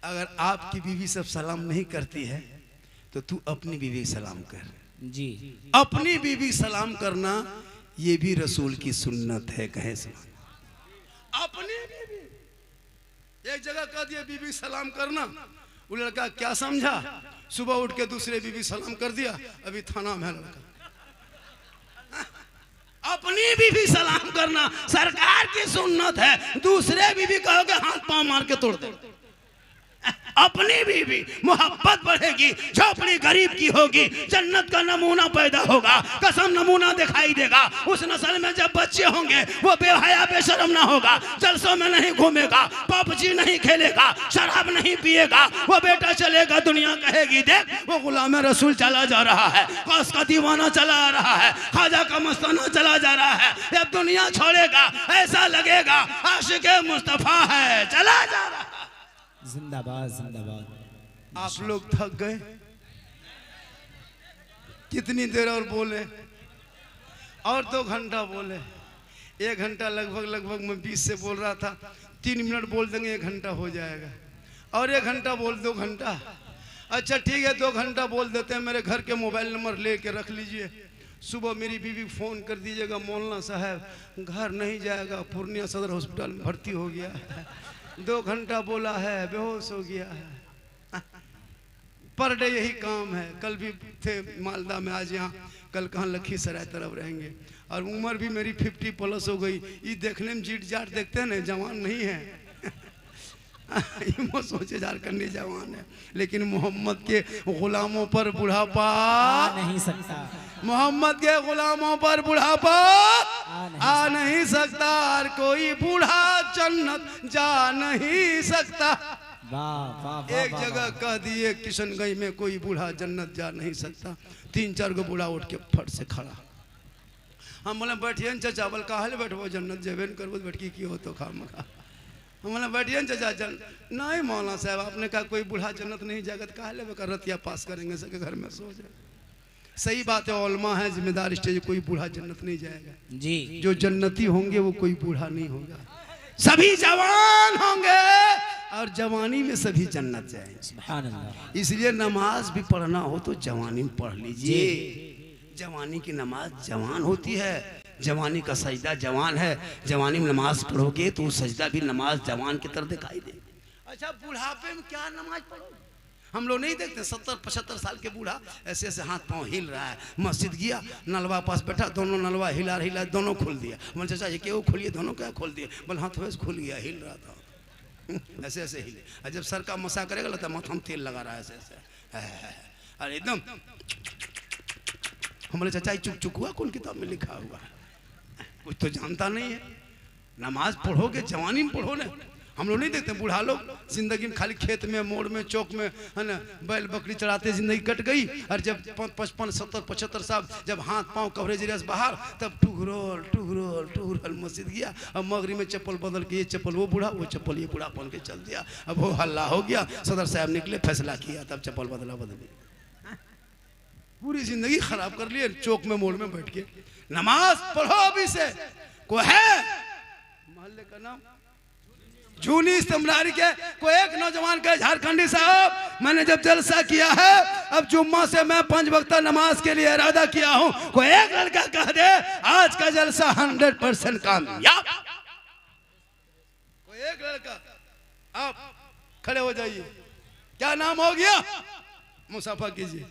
अगर आपकी बीवी सब सलाम नहीं करती है तो तू अपनी बीवी सलाम कर जी। अपनी बीवी सलाम करना ये भी रसूल की सुन्नत है, कहे सुभान। अपनी बीवी, एक जगह कह दिया बीवी सलाम करना, वो लड़का क्या समझा, सुबह उठ के दूसरे बीवी सलाम कर दिया, अभी थाना में है लड़का। अपनी बीवी सलाम करना सरकार की सुन्नत है, दूसरे बीवी कहोगे हाथ पांव मार के तोड़ दे। अपनी बीवी मोहब्बत बढ़ेगी, झोपड़ी गरीब की होगी, जन्नत का नमूना पैदा होगा, कसम नमूना दिखाई देगा। उस नस्ल में जब बच्चे होंगे वो बेहया बेशरम ना होगा, जलसों में नहीं घूमेगा, पबजी नहीं खेलेगा, शराब नहीं पिएगा, वो बेटा चलेगा दुनिया कहेगी देख वो गुलाम रसूल चला जा रहा है, कौस का दीवाना चला आ रहा है, ख्वाजा का मस्ताना चला जा रहा है, जब दुनिया छोड़ेगा ऐसा लगेगा आशिक मुस्तफा है चला जा रहा है। जिंदाबाद जिंदाबाद। आप लोग थक गए, कितनी देर और बोले, और 2 घंटा बोले, 1 घंटा लगभग मैं 20 से बोल रहा था, 3 मिनट बोल देंगे 1 घंटा हो जाएगा, और 1 घंटा बोल 2 घंटा। अच्छा ठीक है 2 घंटा बोल देते हैं, मेरे घर के मोबाइल नंबर ले के रख लीजिए, सुबह मेरी बीवी फ़ोन कर दीजिएगा, मौलाना साहब घर नहीं जाएगा, पूर्णिया सदर हॉस्पिटल में भर्ती हो गया है, 2 घंटा बोला है बेहोश हो गया है। पर डे यही काम है, कल भी थे मालदा में, आज यहाँ, कल कहाँ लखीसराय तरफ रहेंगे, और उम्र भी मेरी 50+ हो गई। ये देखने में जीट जाट देखते हैं ना, जवान नहीं है सोचे झारखंडी जवान है, लेकिन मोहम्मद के गुलामों पर बुढ़ापा नहीं सकता, मोहम्मद के गुलामों पर बुढ़ापा आ नहीं सकता, और कोई बूढ़ा जन्नत जा नहीं सकता। वाह वाह। एक जगह कह दिए किशनगंज में कोई बूढ़ा जन्नत जा नहीं सकता, 3-4 गो बूढ़ा उठ के फट से खड़ा, हम बोले बैठिए चाचा, बोल काहे बैठबो जन्नत जेबे न करबो बैठकी की हो तो खाम खा, हम बोले बैठिए चाचा नहीं मौलाना साहब आपने कहा कोई बूढ़ा जन्नत नहीं जाएगा, तो काहे लेबे रतिया पास करेंगे सके घर में सो जाए। सही बात है, उलमा है जिम्मेदार स्टेज, कोई बूढ़ा जन्नत नहीं जाएगा जी। जो जन्नती होंगे वो कोई बूढ़ा नहीं होगा, सभी जवान होंगे और जवानी में सभी जन्नत जाएंगे। सुभान अल्लाह। इसलिए नमाज भी पढ़ना हो तो जवानी में पढ़ लीजिए, जवानी की नमाज जवान होती है, जवानी का सजदा जवान है, जवानी में नमाज पढ़ोगे तो सजदा भी नमाज जवान की तरह दिखाई दे। अच्छा बुढ़ापे में क्या नमाज पढ़ोगे, हम लोग नहीं देखते 70-75 साल के बूढ़ा ऐसे ऐसे हाथ पांव हिल रहा है, मस्जिद गया नलवा पास बैठा, दोनों नलवा हिला हिला दोनों खोल दिया, बोले चाचा ये क्यों खोलिए, दोनों क्या खोल दिए, बोले हाथ वैसे खुल गया, हिल रहा था ऐसे ऐसे हिले, और जब सर का मसा करेगा लगता है माथा में तेल लगा रहा है ऐसे ऐसे, और एकदम हमारे चाचा ये चुक चुक हुआ कौन किताब में लिखा हुआ है? कुछ तो जानता नहीं है। नमाज पढ़ोगे जवानी में पढ़ो ना। हम लोग नहीं देखते बूढ़ा लोग जिंदगी में खाली खेत में मोड़ में चौक में है ना बैल बकरी चढ़ाते जिंदगी कट गई। और जब 55 70 75 साल जब हाथ पांव कवरेज रस बाहर तब टुघरोल मस्जिद गया। अब मगरी में चप्पल बदल के ये चप्पल वो बूढ़ा, वो चप्पल ये बूढ़ा पहन के चल दिया। अब वो हल्ला हो गया, सदर साहब निकले फैसला किया, तब चप्पल बदली। पूरी जिंदगी खराब कर लिए चौक में मोड़ में बैठ के। नमाज पढ़ो अभी से। कोई है मोहल्ले का नाम जूनी इस्तेमाल के कोई एक नौजवान के झारखंडी साहब मैंने जब जलसा किया है अब जुम्मा से मैं 5 वक्त नमाज के लिए इरादा किया हूं। कोई एक लड़का कह दे आज का जलसा 100% कामयाब। कोई एक लड़का, आप खड़े हो जाइए। क्या नाम हो गया? मुसाफा कीजिए।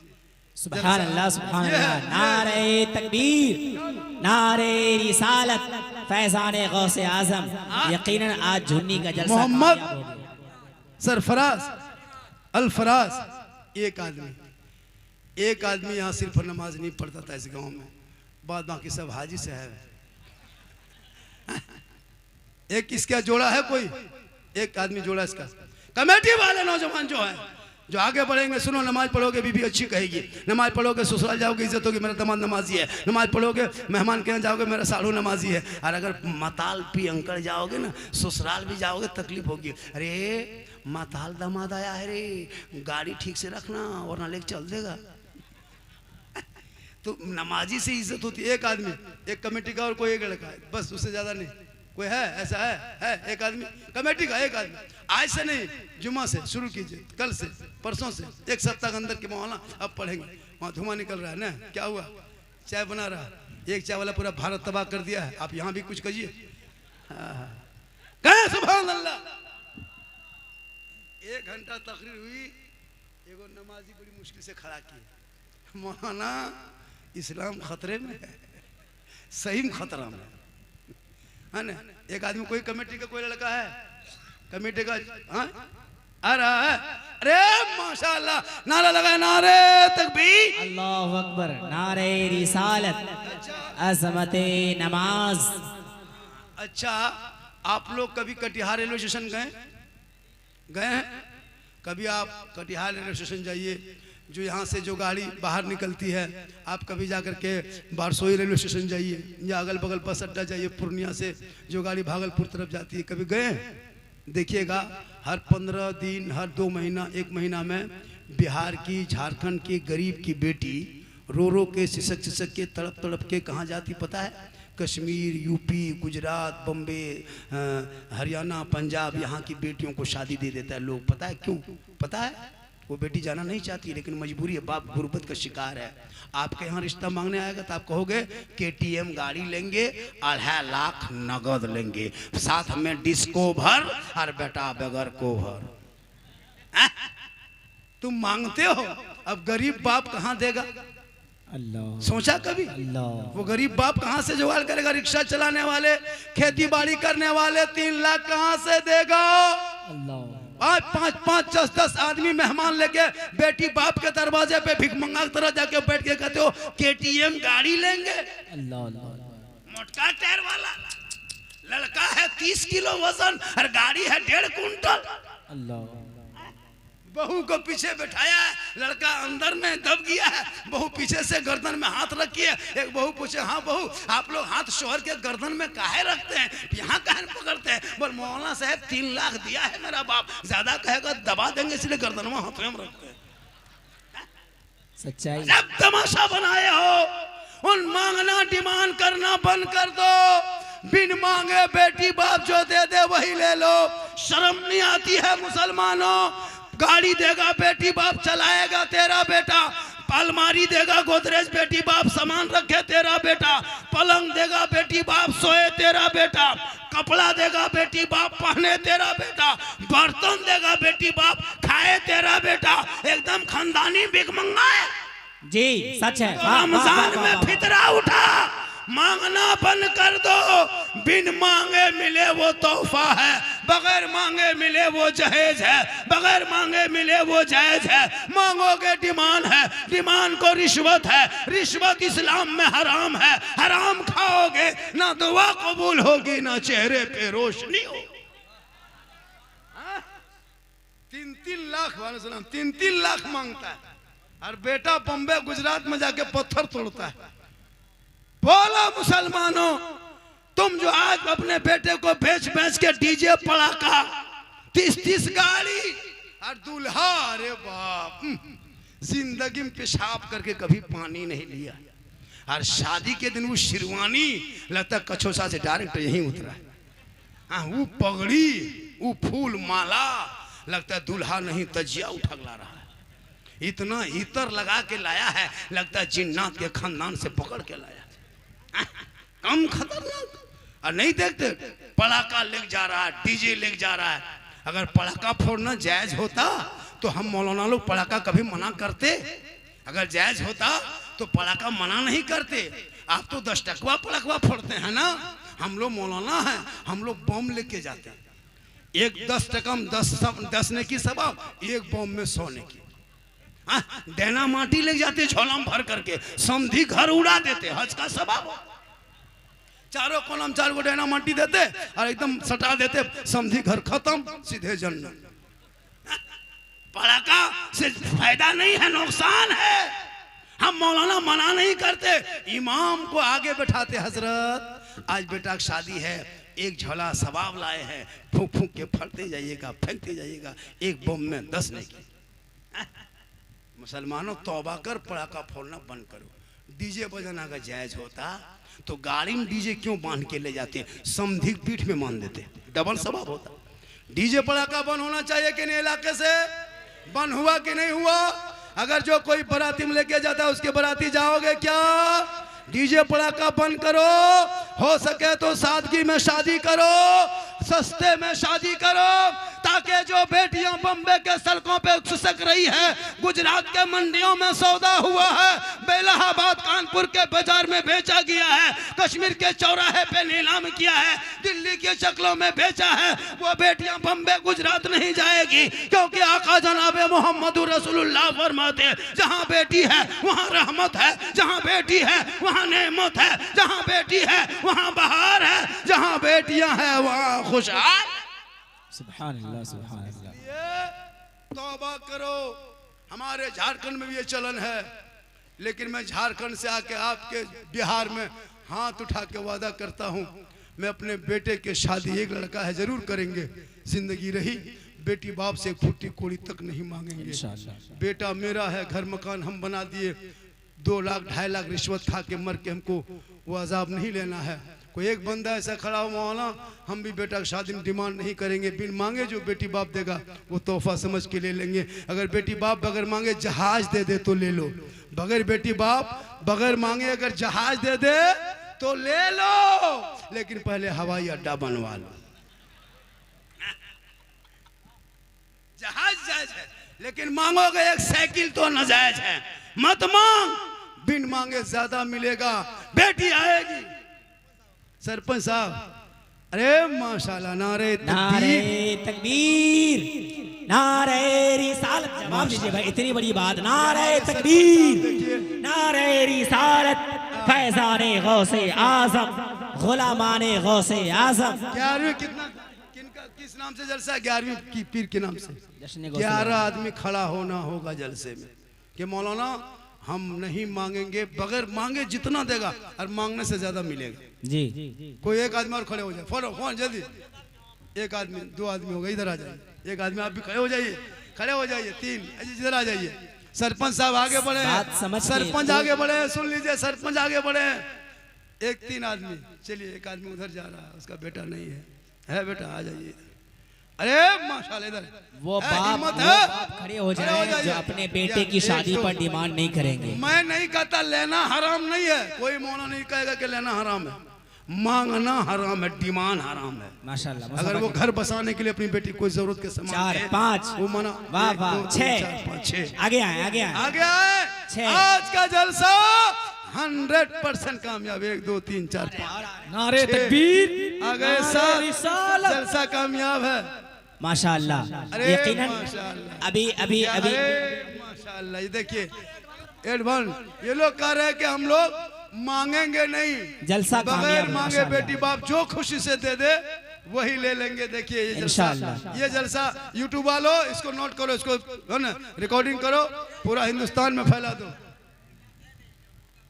सुभान अल्लाह सुभान अल्लाह। नारे तकबीर, नारे रिसालत, फैज़ाने गौसे आजम। यकीनन आज झुन्नी का जलसा मोहम्मद कामयाब हो गया। सरफराज अल्फराज एक आदमी यहाँ सिर्फ नमाज नहीं पढ़ता था इस गांव में, बाद बाकी सब हाजी साहब। एक इसका जोड़ा है, कोई एक आदमी जोड़ा इसका। कमेटी वाले नौजवान जो है जो आगे बढ़ेंगे, सुनो नमाज पढ़ोगे बीबी अच्छी कहेगी, नमाज पढ़ोगे ससुराल जाओगे इज्जत होगी, मेरा दामाद नमाजी है, नमाज पढ़ोगे मेहमान के यहाँ जाओगे मेरा साढ़ू नमाजी है। और अगर मताल पी अंकड़ जाओगे ना ससुराल भी जाओगे तकलीफ होगी। अरे मताल दामाद आया है रे, गाड़ी ठीक से रखना वरना लेके चल देगा। तो नमाजी से इज्जत होती है। एक आदमी एक कमेटी का और कोई एक लड़का है, बस उससे ज्यादा नहीं। कोई है ऐसा? है एक आदमी कमेटी का, एक आदमी। आज से नहीं, जुम्मा से शुरू कीजिए, कल से परसों से 1 सप्ताह के अंदर के मौलाना अब पढ़ेंगे। वहाँ धुआं निकल रहा है ना, क्या हुआ? चाय बना रहा, एक चाय वाला पूरा भारत तबाह कर दिया है। आप यहाँ भी कुछ कहिए। कहे सुभान अल्लाह। 1 घंटा तकरीर हुई, एगो नमाजी बड़ी मुश्किल से खड़ा किए। मौलाना इस्लाम खतरे में है, सही में खतरा में है ना। एक आदमी कोई कमेटी का कोई लड़का है कमेटी का, हाँ आ रहा है। अरे माशाअल्लाह, नारा लगा, नारे तकबीर, अल्लाहु अकबर, नारे रिसालत, अज़मते नमाज। अच्छा, आप लोग कभी कटिहार रेलवे स्टेशन गए हैं? कभी आप कटिहार रेलवे स्टेशन जाइए, जो यहाँ से जो गाड़ी बाहर निकलती है, आप कभी जाकर के बारसोई रेलवे स्टेशन जाइए या अगल बगल बस अड्डा जाइए, पूर्णिया से जो गाड़ी भागलपुर तरफ जाती है, कभी गए? देखिएगा हर 15 दिन, हर 2 महीना, 1 महीना में बिहार की, झारखंड की गरीब की बेटी रो रो के सिसक के तड़प के कहाँ जाती पता है? कश्मीर, यूपी, गुजरात, बम्बे, हरियाणा, पंजाब, यहाँ की बेटियों को शादी दे देता है लोग। पता है क्यों? पता है? वो बेटी जाना नहीं चाहती लेकिन मजबूरी है, बाप गुर्बत का शिकार है। आपके यहाँ रिश्ता मांगने आएगा तो आप कहोगे KTM गाड़ी लेंगे, 2.5 लाख नगद लेंगे, साथ में डिस्को भर और बेटा बगैर को भर। तुम मांगते हो, अब गरीब बाप कहाँ देगा? अल्लाह, सोचा कभी? अल्लाह, वो गरीब बाप कहाँ से जुगाड़ करेगा? रिक्शा चलाने वाले, खेती बाड़ी करने वाले 3 लाख कहाँ से देगा? अल्लाह, आज 5-5, 10-10 आदमी मेहमान लेके बेटी बाप के दरवाजे पे भिख मंगा की तरह जाके बैठ के कहते हो KTM गाड़ी लेंगे। अल्लाह, अल्लाह, मोटका टायर वाला लड़का है 30 किलो वजन और गाड़ी है 1.5 कुंटल। अल्लाह, बहू को पीछे बैठाया है, लड़का अंदर में दब गया है, बहू पीछे से गर्दन में हाथ रखी है। एक बहू पूछे, हाँ बहू आप लोग हाथ शोहर के गर्दन में काहे रखते हैं, यहाँ काहे पकड़ते हैं? बोल मौलाना साहब 3 लाख दिया है मेरा बाप, ज्यादा कहेगा दबा देंगे इसलिए गर्दन में हाथ में रखते हैं। सच्चाई। जब तमाशा बनाए हो, उन मांगना डिमांड करना बंद कर दो। बिन मांगे बेटी बाप जो दे दे वही ले लो। शर्म नहीं आती है मुसलमानों? गाड़ी देगा बेटी बाप चलाएगा तेरा बेटा, अलमारी देगा गोदरेज बेटी बाप सामान रखे तेरा बेटा, पलंग देगा बेटी बाप सोए तेरा बेटा, कपड़ा देगा बेटी बाप पहने तेरा बेटा, बर्तन देगा बेटी बाप खाए तेरा बेटा। एकदम खानदानी भिखमंगा है जी, सच है। रमजान में फितरा उठा, मांगना बंद कर दो। बिन मांगे मिले वो तोहफा है, बगैर मांगे मिले वो जहेज है, बगैर मांगे मिले वो जायज है। मांगोगे डिमांड है, डिमांड को रिश्वत है, रिश्वत इस्लाम में हराम है। हराम खाओगे ना दुआ कबूल होगी ना चेहरे पे रोशनी हो। 3-3 लाख वाले सलाम 3-3 लाख मांगता है और बेटा बम्बे गुजरात में जाके पत्थर तोड़ता है। बोलो मुसलमानों, तुम जो आज अपने बेटे को बेच बेच के डीजे पड़ाका 30-30 गाड़ी और दूल्हा, अरे बाप, जिंदगी में पेशाब करके कभी पानी नहीं लिया और शादी के दिन वो शेरवानी लगता कछोसा से डायरेक्ट यहीं उतरा है। हाँ, वो पगड़ी, वो फूल माला लगता है दूल्हा नहीं तजिया उठा ला रहा है। इतना इतर लगा के लाया है, लगता है जिन्नात के खानदान से पकड़ के लाया। कम खतरनाक। और नहीं देखते पड़ाका लेके जा रहा है, डीजे लेके जा रहा है। अगर पड़ाका फोड़ना जायज होता तो हम मौलाना लोग पड़ाका कभी मना करते? अगर जायज होता तो पड़ाका मना नहीं करते। आप तो 10 टकवा पड़ाका फोड़ते हैं ना, हम लोग मौलाना हैं, हम लोग बम लेके जाते हैं। एक 10 टका में 10 ने की सवाब, एक बम में 100 ने की। देना माटी ले जाते झोला में भर करके, समधी घर उड़ा देते, हज का सवाब। चारों कोना में 4 गो देना माटी देते और एकदम सटा देते, समधी घर खत्म, सीधे जन्नत। पड़ाका से फायदा नहीं है, नुकसान है। हम मौलाना मना नहीं करते, इमाम को आगे बैठाते, हजरत आज बेटा की शादी है, एक झोला सवाब लाए हैं, फूंक फूंक के फटते जाइएगा, फेंकते जाइएगा, एक बम में 10 नहीं की। मुसलमानों तौबा कर, पड़ाका फोड़ना बंद करो। डीजे बजाना अगर जायज होता तो गाड़ी में डीजे क्यों बांध के ले जाते? समधी पीठ में मान देते, डबल सवाब होता। डीजे पड़ाका बंद होना चाहिए कि नहीं? इलाके से बंद हुआ कि नहीं हुआ? अगर जो कोई बाराती में लेके जाता है उसके बाराती जाओगे क्या? डीजे पड़ाका बंद करो, हो सके तो सादगी में शादी करो, सस्ते में शादी करो, ताकि जो बेटियां बम्बे के सड़कों पे सुसक रही है, गुजरात के मंडियों में सौदा हुआ है, बेलाहाबाद कानपुर के बाजार में बेचा गया है, कश्मीर के चौराहे पे नीलाम किया है, दिल्ली के शक्लों में बेचा है, वो बेटियां बम्बे गुजरात नहीं जाएगी, क्योंकि आका जनाबे मोहम्मद रसूलुल्लाह फरमाते हैं, जहां बेटी है वहां रहमत है, जहां बेटी है वहां नेमत है, जहां बेटी है वहां बहार है, जहां बेटियां हैं वहां खुशहाल। सुभान अल्लाह, सुभान अल्लाह। तौबा करो। हमारे झारखंड में भी ये चलन है, लेकिन मैं झारखंड से आके आपके बिहार में हाथ उठा के वादा करता हूँ, मैं अपने बेटे के शादी, एक लड़का है जरूर करेंगे, जिंदगी रही बेटी बाप से 1 फुट्टी कोड़ी तक नहीं मांगेंगे। बेटा मेरा है, घर मकान हम बना दिए, 2 लाख 2.5 लाख रिश्वत खा के मर के हमको वो अजाब नहीं लेना है। कोई एक बंदा ऐसा खड़ा हुआ मौलाना, हम भी बेटा की शादी में डिमांड नहीं करेंगे, बिन मांगे जो बेटी बाप देगा वो तोहफा समझ के ले लेंगे। अगर बेटी बाप बगैर मांगे जहाज दे दे तो ले लो, बगैर बेटी बाप बगैर मांगे अगर जहाज दे दे तो ले लो, लेकिन पहले हवाई अड्डा बनवा लो। जहाज जायज है, लेकिन मांगोगे एक साइकिल तो नाजायज है। मत मांग, बिन मांगे ज्यादा मिलेगा, बेटी आएगी। सरपंच साहब, अरे माशाल्लाह, नारे तकबीर, नारे रिसालत। जवाब दीजिए भाई, इतनी बड़ी बात। नारे तकबीर, नारे रिसालत, फैज़ाने गौसे आज़म, गुलामाने गौसे आज़म। 11वीं किस नाम से जलसा है? 11वीं की पीर के नाम से 11 आदमी खड़ा होना होगा जलसे में कि मौलाना हम नहीं मांगेंगे, बगैर मांगे जितना देगा और मांगने से ज्यादा मिलेगा। जी कोई एक आदमी और खड़े हो जाए, फोन जल्दी, एक आदमी, 2 आदमी हो गए, इधर आ जाइए, एक आदमी आप भी खड़े हो जाइए, खड़े हो जाइए, 3 इधर आ जाइए। सरपंच साहब आगे बढ़े, सरपंच आगे बढ़े, सुन लीजिए, सरपंच आगे बढ़े। 1-3 आदमी, चलिए, एक आदमी उधर जा रहा है, उसका बेटा नहीं है बेटा, आ जाइए। अरे माशाल्लाह, इधर वो बाप खड़े हो जाए जो अपने बेटे की शादी पर डिमांड नहीं करेंगे। मैं नहीं कहता लेना हराम नहीं है, कोई मौलाना नहीं कहेगा कि लेना हराम है, मांगना हराम है, डिमांड हराम है। माशाल्लाह, अगर वो घर बसाने के लिए अपनी बेटी कोई जरूरत के सामान 4, 5 वो मना, वाह वाह, 6 आगे आए, आगे आए, आगे आए। आज का जलसा 100% कामयाब। 1 2 3 4 5 नारे तकबीर, आ गए साहब, जलसा कामयाब है माशाअल्लाह। अरे यकीनन माशाअल्लाह। अभी अभी अभी अरे माशाअल्लाह, ये देखिए एडवांस, ये लोग कह रहे हैं कि हम लोग मांगेंगे नहीं, जलसा बगैर कामयाब है, मांगे माशाअल्लाह। बेटी बाप जो खुशी से दे दे वही ले लेंगे। देखिए ये जलसा, इंशाअल्लाह। ये जलसा यूट्यूब वालों इसको नोट करो, इसको है ना रिकॉर्डिंग करो, पूरा हिंदुस्तान में फैला दो,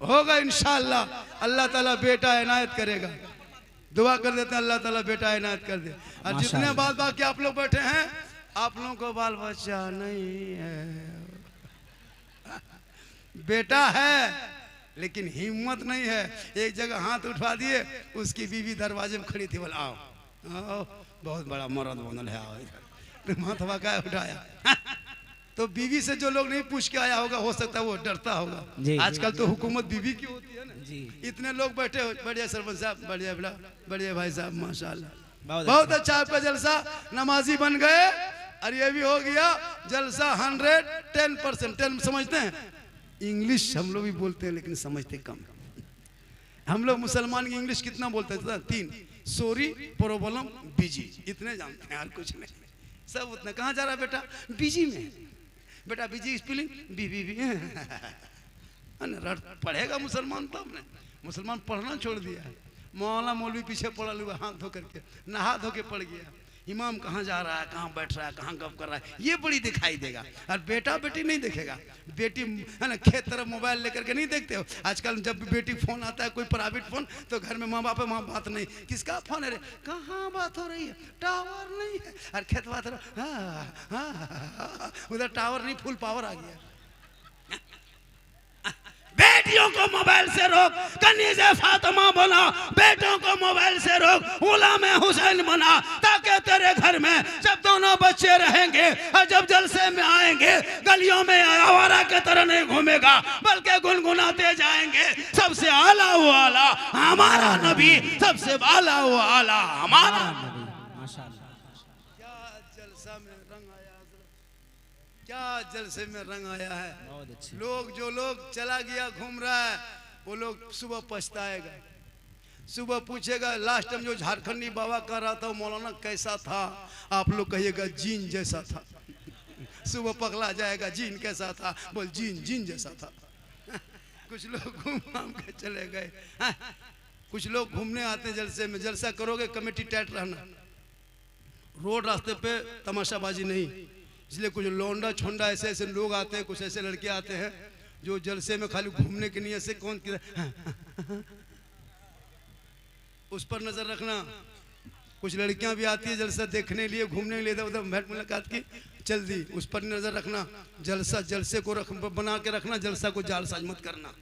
होगा इंशाअल्लाह। अल्लाह ताला बेटा इनायत करेगा, दुआ कर देते हैं अल्लाह ताला बेटा इनायत कर दे। और जितने माशाअल्लाह। बात बाकी आप लोग बैठे हैं, आप लोगों को बाल बच्चा नहीं है, बेटा है लेकिन हिम्मत नहीं है। एक जगह हाथ उठा दिए, उसकी बीवी दरवाजे में खड़ी थी, बोला आओ आओ, बहुत बड़ा मर्द बनल है, आओ इधर। हाथ हवा का उठाया तो बीवी से जो लोग नहीं पूछ के आया होगा, हो सकता है वो डरता होगा। जी। आजकल तो हुकूमत बीवी की होती है ना। जी। इतने लोग बैठे हो, बढ़िया सरपंच साहब, बढ़िया बेटा, बढ़िया भाई साहब, माशाल्लाह बहुत बहुत अच्छा आपका जलसा, नमाजी बन गए। और ये भी हो गया जलसा 110%। 10 समझते हैं इंग्लिश, हम लोग भी बोलते हैं लेकिन समझते कम। हम लोग मुसलमान की इंग्लिश कितना बोलते हैं? 3, सॉरी, प्रॉब्लम, बिजी, इतने जानते हैं, और कुछ नहीं। सब उतना। कहाँ जा रहा है बेटा? बिजी में। बेटा busy spelling B B B पढ़ेगा मुसलमान तब ने। मुसलमान पढ़ना छोड़ दिया है, मौलाना मौलवी पीछे पड़ा हुआ, हाथ धो करके, नहा धो के पड़ गया। इमाम कहाँ जा रहा है, कहाँ बैठ रहा है, कहाँ गप कर रहा है, ये बड़ी दिखाई देगा। और बेटा बेटी नहीं देखेगा। बेटी है ना खेत तरफ मोबाइल लेकर के नहीं देखते हो आजकल। जब भी बेटी फोन आता है, कोई प्राइवेट फोन, तो घर में माँ बाप है, वहाँ बात नहीं, किसका फोन है रे, कहाँ बात हो रही है, टावर नहीं है। और खेत बात उधर टावर नहीं, फुल पावर आ गया। बेटियों को मोबाइल से रोक, कनीज़े फातिमा बना, बेटों को मोबाइल से रोक, गुलाम हुसैन बना, ताकि तेरे घर में जब दोनों बच्चे रहेंगे और जब जलसे में आएंगे, गलियों में आवारा के तरह नहीं घूमेगा, बल्कि गुनगुनाते जाएंगे, सबसे आला वो आला हमारा नबी, सबसे आला वो आला हमारा नबी। माशाअल्लाह। क्या जलसा में रंग आया, क्या जलसे में रंग आया है। बहुत अच्छे। लोग जो लोग चला गया घूम रहा है, वो लोग सुबह पछताएगा, सुबह पूछेगा लास्ट टाइम जो झारखंडी बाबा कह रहा था मौलाना कैसा था, आप लोग कहिएगा जीन जैसा था। सुबह पगला जाएगा, जीन कैसा था, बोल जीन जीन जैसा था। कुछ लोग घूम घाम के चले गए। कुछ लोग घूमने आते हैं जलसे में। जलसा करोगे कमेटी टाइट रहना, रोड रास्ते पे तमाशाबाजी नहीं। इसलिए कुछ लौंडा छोंडा ऐसे ऐसे लोग आते हैं, कुछ ऐसे लड़के आते हैं जो जलसे में खाली घूमने के नियत से कौन उस पर नजर रखना। कुछ लड़कियां भी आती है जलसा देखने लिए, घूमने के लिए, इधर उधर भेंट मुलाकात की चल दी, उस पर नजर रखना। जलसा जलसे को बना के रखना, जलसा को जालसाज मत करना।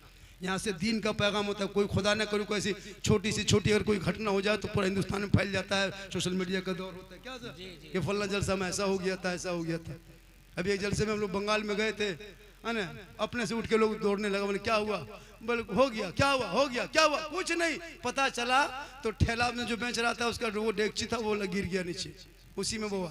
यहाँ से दीन का पैगाम होता है। कोई खुदा न करे कोई ऐसी छोटी सी छोटी अगर कोई घटना हो जाए तो पूरा हिंदुस्तान में फैल जाता है। सोशल मीडिया का दौर होता है, क्या सर ये फलना जलसा में ऐसा हो गया था, ऐसा हो गया था। अभी एक जलसे में हम लोग बंगाल में गए थे, है ना, अपने से उठ के लोग दौड़ने लगा। बोले क्या हुआ, बोले हो गया, क्या हुआ, हो गया, क्या हुआ, कुछ नहीं। पता चला तो ठेला में जो बेच रहा था उसका वो डेगची था, वो गिर गया नीचे, उसी में वो।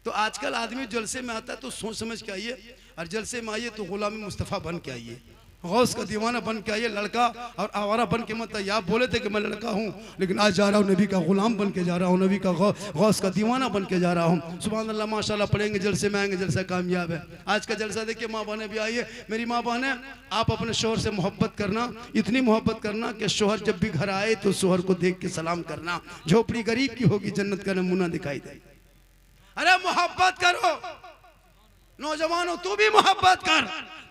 तो आजकल आदमी जलसे में आता है तो सोच समझ के आइए, और जलसे में आइए तो गुलाम मुस्तफ़ा बन के आइए, गौस का दीवाना बन के आइए। लड़का और आवारा बन के मत आइए। आप बोले थे कि मैं लड़का हूँ, लेकिन आज जा रहा हूँ नबी का गुलाम बन के जा रहा हूँ, नबी का गौस का दीवाना बन के जा रहा हूँ। सुभान अल्लाह, माशाल्लाह पढ़ेंगे, जलसे में आएंगे, जलसा कामयाब है। आज का जलसा देखिए, माँ बहनें भी आइए। मेरी माँ बहनें, आप अपने शोहर से मोहब्बत करना, इतनी मोहब्बत करना कि शोहर जब भी घर आए तो शोहर को देख के सलाम करना। झोपड़ी गरीब की होगी, जन्नत का नमूना दिखाई दे। अरे मोहब्बत करो नौजवानों, तू भी मोहब्बत कर,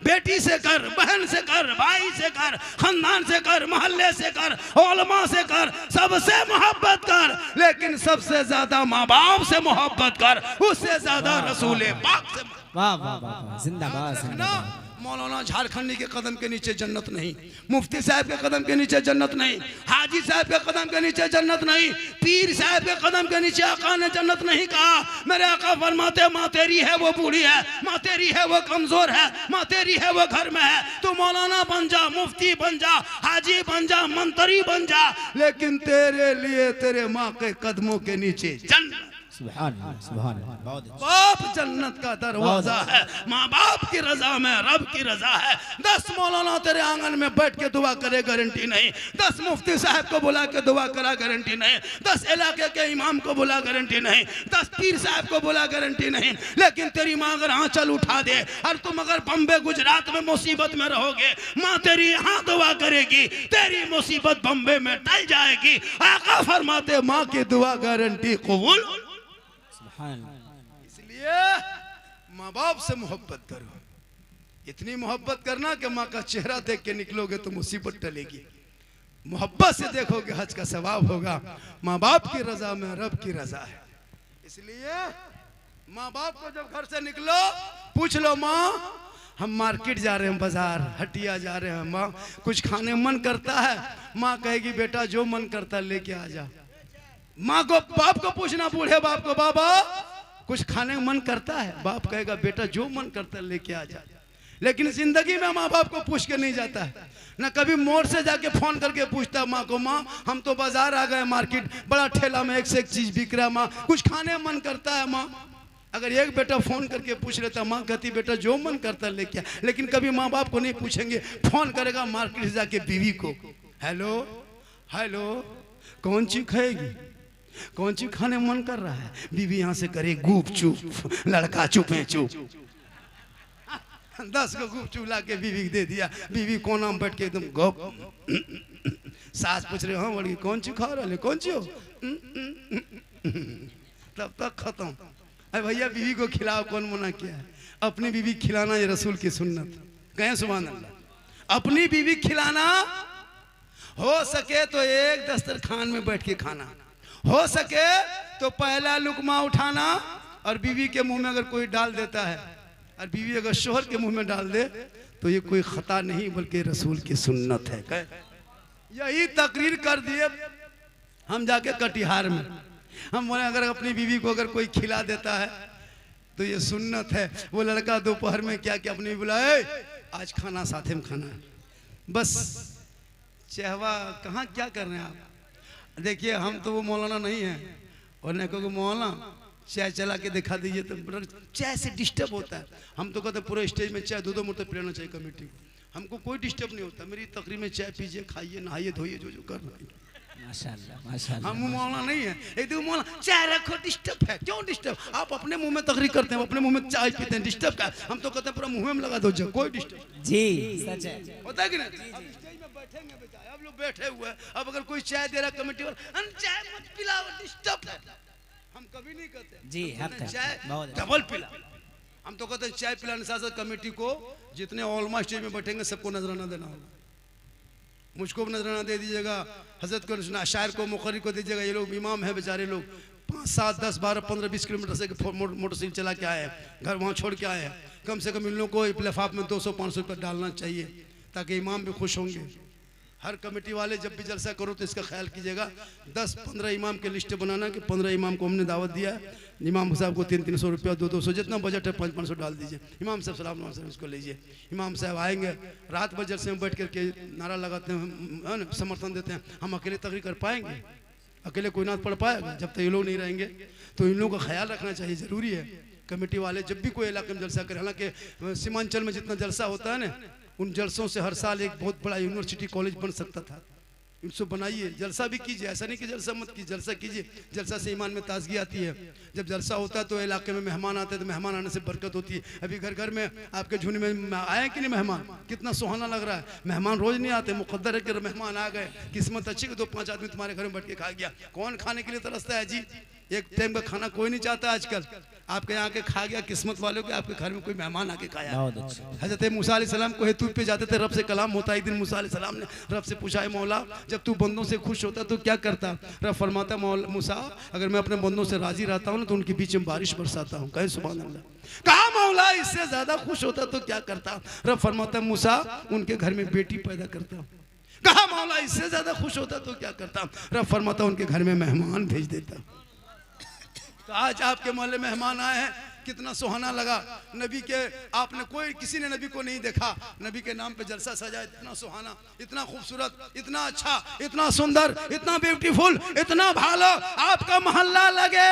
बेटी से कर, बहन से कर, भाई से कर, खानदान से कर, मोहल्ले से कर, उलमा से कर, सबसे मोहब्बत कर। लेकिन सबसे ज्यादा माँ बाप से मोहब्बत कर, उससे ज्यादा रसूल पाक से। वाह वाह वाह, जिंदाबाद जिंदाबाद। मौलाना झारखंडी के कदम के नीचे जन्नत नहीं, मुफ्ती साहब के कदम के नीचे जन्नत नहीं, हाजी साहब के कदम के नीचे जन्नत नहीं, पीर साहब के कदम के नीचे आका ने जन्नत नहीं कहा। मेरे आका फरमाते माँ तेरी है वो बूढ़ी है, माँ तेरी है वो कमजोर है, माँ तेरी है वो घर में है। तू मौलाना बन जा, मुफ्ती बन जा, हाजी बन जा, मंत्री बन जा, लेकिन तेरे लिए तेरे माँ के कदमों के नीचे जन्नत। सुभान अल्लाह, सुभान अल्लाह, बहुत अच्छा। बाप जन्नत का दरवाजा है, माँ बाप की रजा में रब की रजा है। 10 मौलाना तेरे आंगन में बैठ के दुआ करे गारंटी नहीं, 10 मुफ्ती साहब को बुला के दुआ करा गारंटी नहीं, 10 इलाके के इमाम को बुला गारंटी नहीं, 10 पीर साहब को बुला गारंटी नहीं। लेकिन तेरी माँ अगर आंचल उठा दे और तुम अगर बम्बे गुजरात में मुसीबत में रहोगे, माँ तेरी यहाँ दुआ करेगी, तेरी मुसीबत बम्बे में टल जाएगी। आका फरमाते माँ की दुआ गारंटी कबूल। इसलिए माँ बाप से मोहब्बत करो, इतनी मोहब्बत करना कि माँ का चेहरा देख के निकलोगे तो मुसीबत टलेगी। मोहब्बत से देखोगे हज का सवाब होगा। माँ बाप की रजा में रब की रजा है। इसलिए माँ बाप को जब घर से निकलो पूछ लो, माँ हम मार्केट जा रहे हैं, बाजार हटिया जा रहे हैं, माँ कुछ खाने मन करता है? माँ कहेगी बेटा जो मन करता है लेके आ जा। माँ को बाप को पूछना, बूढ़े बाप को, बाबा कुछ खाने मन करता है? बाप कहेगा बेटा जो मन करता है लेके आ जा। लेकिन जिंदगी में माँ बाप को पूछ के नहीं जाता है, ना कभी मोड़ से जाके फोन करके पूछता है माँ को, माँ हम तो बाजार आ गए, मार्केट बड़ा ठेला में एक से एक चीज बिक रहा है, माँ कुछ खाने मन करता है? माँ अगर एक बेटा फोन करके पूछ लेता, माँ कहती बेटा जो मन करता है लेके आ। लेकिन कभी माँ बाप को नहीं पूछेंगे, फोन करेगा मार्केट से जाके बीवी को, हेलो हेलो कौन चीज खाएगी, कौन चीज खाने मन कर रहा है? बीवी यहाँ से करे गुप चुप, लड़का चुपे चुप। 10 को गुप चुप ला के बीवी दे दिया। बीवी कोना में बैठ के एकदम गप। सास पूछ रहे, हाँ बड़ी कौन चीज खा रहे, कौन चीज हो? तब तक खत्म। अरे भैया बीवी को खिलाओ, कौन मना किया है? अपनी बीवी खिलाना ये रसूल की सुन्नत। कहें सुभान अल्लाह। अपनी बीवी खिलाना, हो सके तो एक दस्तरखान में बैठ के खाना, हो सके तो पहला लुकमा उठाना और बीवी के मुंह में अगर कोई डाल देता है और बीवी अगर शोहर के मुंह में डाल दे तो ये कोई खता नहीं बल्कि रसूल की सुन्नत है। यही तकरीर कर दिए हम जाके कटिहार में। हम बोले अगर अपनी बीवी को अगर कोई खिला देता है तो ये सुन्नत है। वो लड़का दोपहर में क्या क्या अपनी बुलाए, आज खाना साथे में खाना है, बस चहवा कहाँ क्या कर रहे हैं आप? देखिए हम तो वो मौलाना नहीं है, और नहीं को मौलाना चाय चला के दिखा दीजिए तो चाय से डिस्टर्ब होता है। हम तो कहते पूरे स्टेज में चाय 2-2 मुर्तब पिलाना चाहिए कमेटी को, हमको कोई डिस्टर्ब नहीं होता। मेरी तकरीर में चाय पीजिए, खाइए, नहाइए, धोइए, जो जो कर रहे हैं। माशाल्लाह माशाल्लाह। हम मौलाना नहीं है, एक दो मौलाना चाय रखो, डिस्टर्ब है। क्यों डिस्टर्ब? आप अपने मुंह में तकरीर करते हैं, अपने मुंह में चाय पीते हैं, डिस्टर्ब का? हम तो कहते हैं पूरा मुंह में लगा दो, जो कोई डिस्टर्ब जी सच है, होता है कि नहीं? अब स्टेज में बैठेंगे बेचारे, अब लोग बैठे हुए हैं, अब अगर कोई चाय दे रहा कमेटी वाला, चाय मत पिलाओ, डिस्टर्ब है। हम कभी नहीं कहते जी हक है, चाय बहुत अच्छा। डबल पिला। हम तो कहते हैं चाय पिलाने साथ साथ कमेटी को जितने ऑलमा स्टेज में बैठेंगे सबको नजराना देना होगा। मुझको भी नजराना दे दीजिएगा, हजरत को, शायर को, मुखरी को दीजिएगा। ये लोग इमाम है बेचारे लोग, 5, 7, 10, 12, 15, 20 किलोमीटर से मोटरसाइकिल चला के आए हैं, घर वहाँ छोड़ के आए हैं। कम से कम इन लोगों को लिफाफ में 200-500 रुपये डालना चाहिए ताकि इमाम भी खुश होंगे। हर कमेटी वाले जब भी जलसा करो तो इसका ख्याल कीजिएगा, 10-15 इमाम के लिस्ट बनाना कि 15 इमाम को हमने दावत दिया है, इमाम साहब को 300-300 रुपया, 200-200 जितना बजट है 500-500 डाल दीजिए। इमाम साहब सलाम उसको लीजिए। इमाम साहब आएंगे, रात भर जलसे में बैठ करके नारा लगाते हैं, समर्थन देते हैं। हम अकेले तकरीर कर पाएंगे? अकेले कोई नात पढ़ पाएगा? जब तक ये लोग नहीं रहेंगे तो इन लोगों का ख्याल रखना चाहिए, ज़रूरी है। कमेटी वाले जब भी कोई इलाके में जलसा करें, हालांकि सीमांचल में जितना जलसा होता है ना, उन जलसों से हर साल एक बहुत बड़ा यूनिवर्सिटी कॉलेज बन सकता था। इनको बनाइए, जलसा भी कीजिए, ऐसा नहीं कि जलसा मत कीजिए, जलसा कीजिए। जलसा से ईमान में ताजगी आती है। जब जलसा होता है तो इलाके में मेहमान आते हैं, तो मेहमान आने से बरकत होती है। अभी घर घर में आपके झुंड में आए कि नहीं मेहमान? कितना सुहाना लग रहा है। मेहमान रोज नहीं आते, मुकद्दर है कि मेहमान आ गए, किस्मत अच्छी कि 2-5 आदमी तुम्हारे घर में बैठ के खा गया। कौन खाने के लिए तरसता है जी? एक टाइम का खाना कोई नहीं चाहता आजकल। आपके यहाँ के खा गया, किस्मत वालों के आपके घर में कोई मेहमान आके खाया। हजरत मूसा अलैहिस्सलाम को हेतु पे जाते थे, रब से कलाम होता। एक दिन मूसा अलैहिस्सलाम ने रब से पूछा, है मौला जब तू बंदों से खुश होता तो क्या करता? रब फरमाता, मूसा अगर मैं अपने बंदों से राजी रहता हूँ ना तो उनके बीच में बारिश बरसाता हूँ। कहे सुभान अल्लाह। कहा मौला इससे ज्यादा खुश होता तो क्या करता? रब फरमाता, मूसा उनके घर में बेटी पैदा करता हूँ। कहा मौला इससे ज्यादा खुश होता तो क्या करता? रब फरमाता, उनके घर में मेहमान भेज देता। तो आज आपके मोहल्ले मेहमान आए हैं, कितना सुहाना लगा। नबी के आपने कोई किसी ने नबी को नहीं देखा, नबी के नाम पे जलसा सजा, इतना सुहाना, इतना खूबसूरत, इतना अच्छा, इतना सुंदर, इतना ब्यूटीफुल, इतना भालो आपका मोहल्ला लगे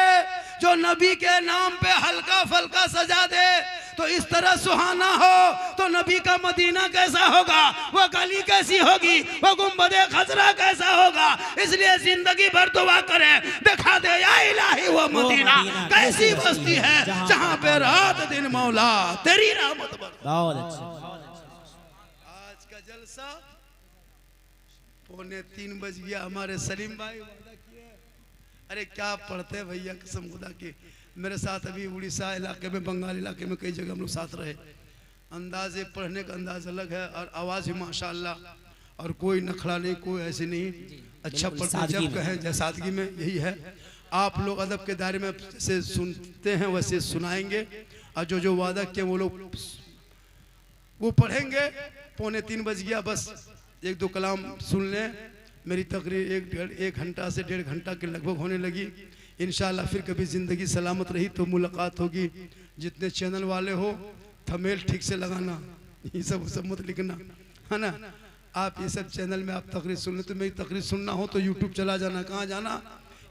जो नबी के नाम पे हल्का फल्का सजा दे तो इस तरह सुहाना हो तो नबी का मदीना कैसा होगा, वो गली कैसी होगी, वो गुंबदे खजरा कैसा होगा। इसलिए जिंदगी भर दुआ करें, दिखा दे या इलाही वो मदीना कैसी बस्ती है जहां पे रात दिन मौला तेरी रहमत बर। बहुत अच्छा। आज का जलसा 2:45 बज गया। हमारे सलीम भाई वादा किए, अरे क्या पढ़ते भैया कसम खुदा की। मेरे साथ अभी उड़ीसा इलाके में, बंगाल इलाके में कई जगह हम लोग साथ रहे। अंदाजे पढ़ने का अंदाज अलग है और आवाज़ भी माशाल्लाह, और कोई नखड़ा नहीं, कोई ऐसे नहीं, अच्छा पढ़ते जब कहें जय सादगी में, यही है। आप लोग अदब के दायरे में जैसे सुनते हैं वैसे सुनाएंगे, और जो जो वादा किए वो लोग वो पढ़ेंगे। 2:45 बज गया, बस 1-2 कलाम सुन लें। मेरी तकरीर 1 घंटा से 1.5 घंटा के लगभग होने लगी। इंशाल्लाह फिर कभी ज़िंदगी सलामत रही तो मुलाकात होगी। जितने चैनल वाले हो थंबनेल ठीक से लगाना, ये सब मत लिखना, है ना। आप ये सब चैनल में आप तकरीर सुन ले, तो मेरी तकरीर सुनना हो तो यूट्यूब चला जाना। कहाँ जाना,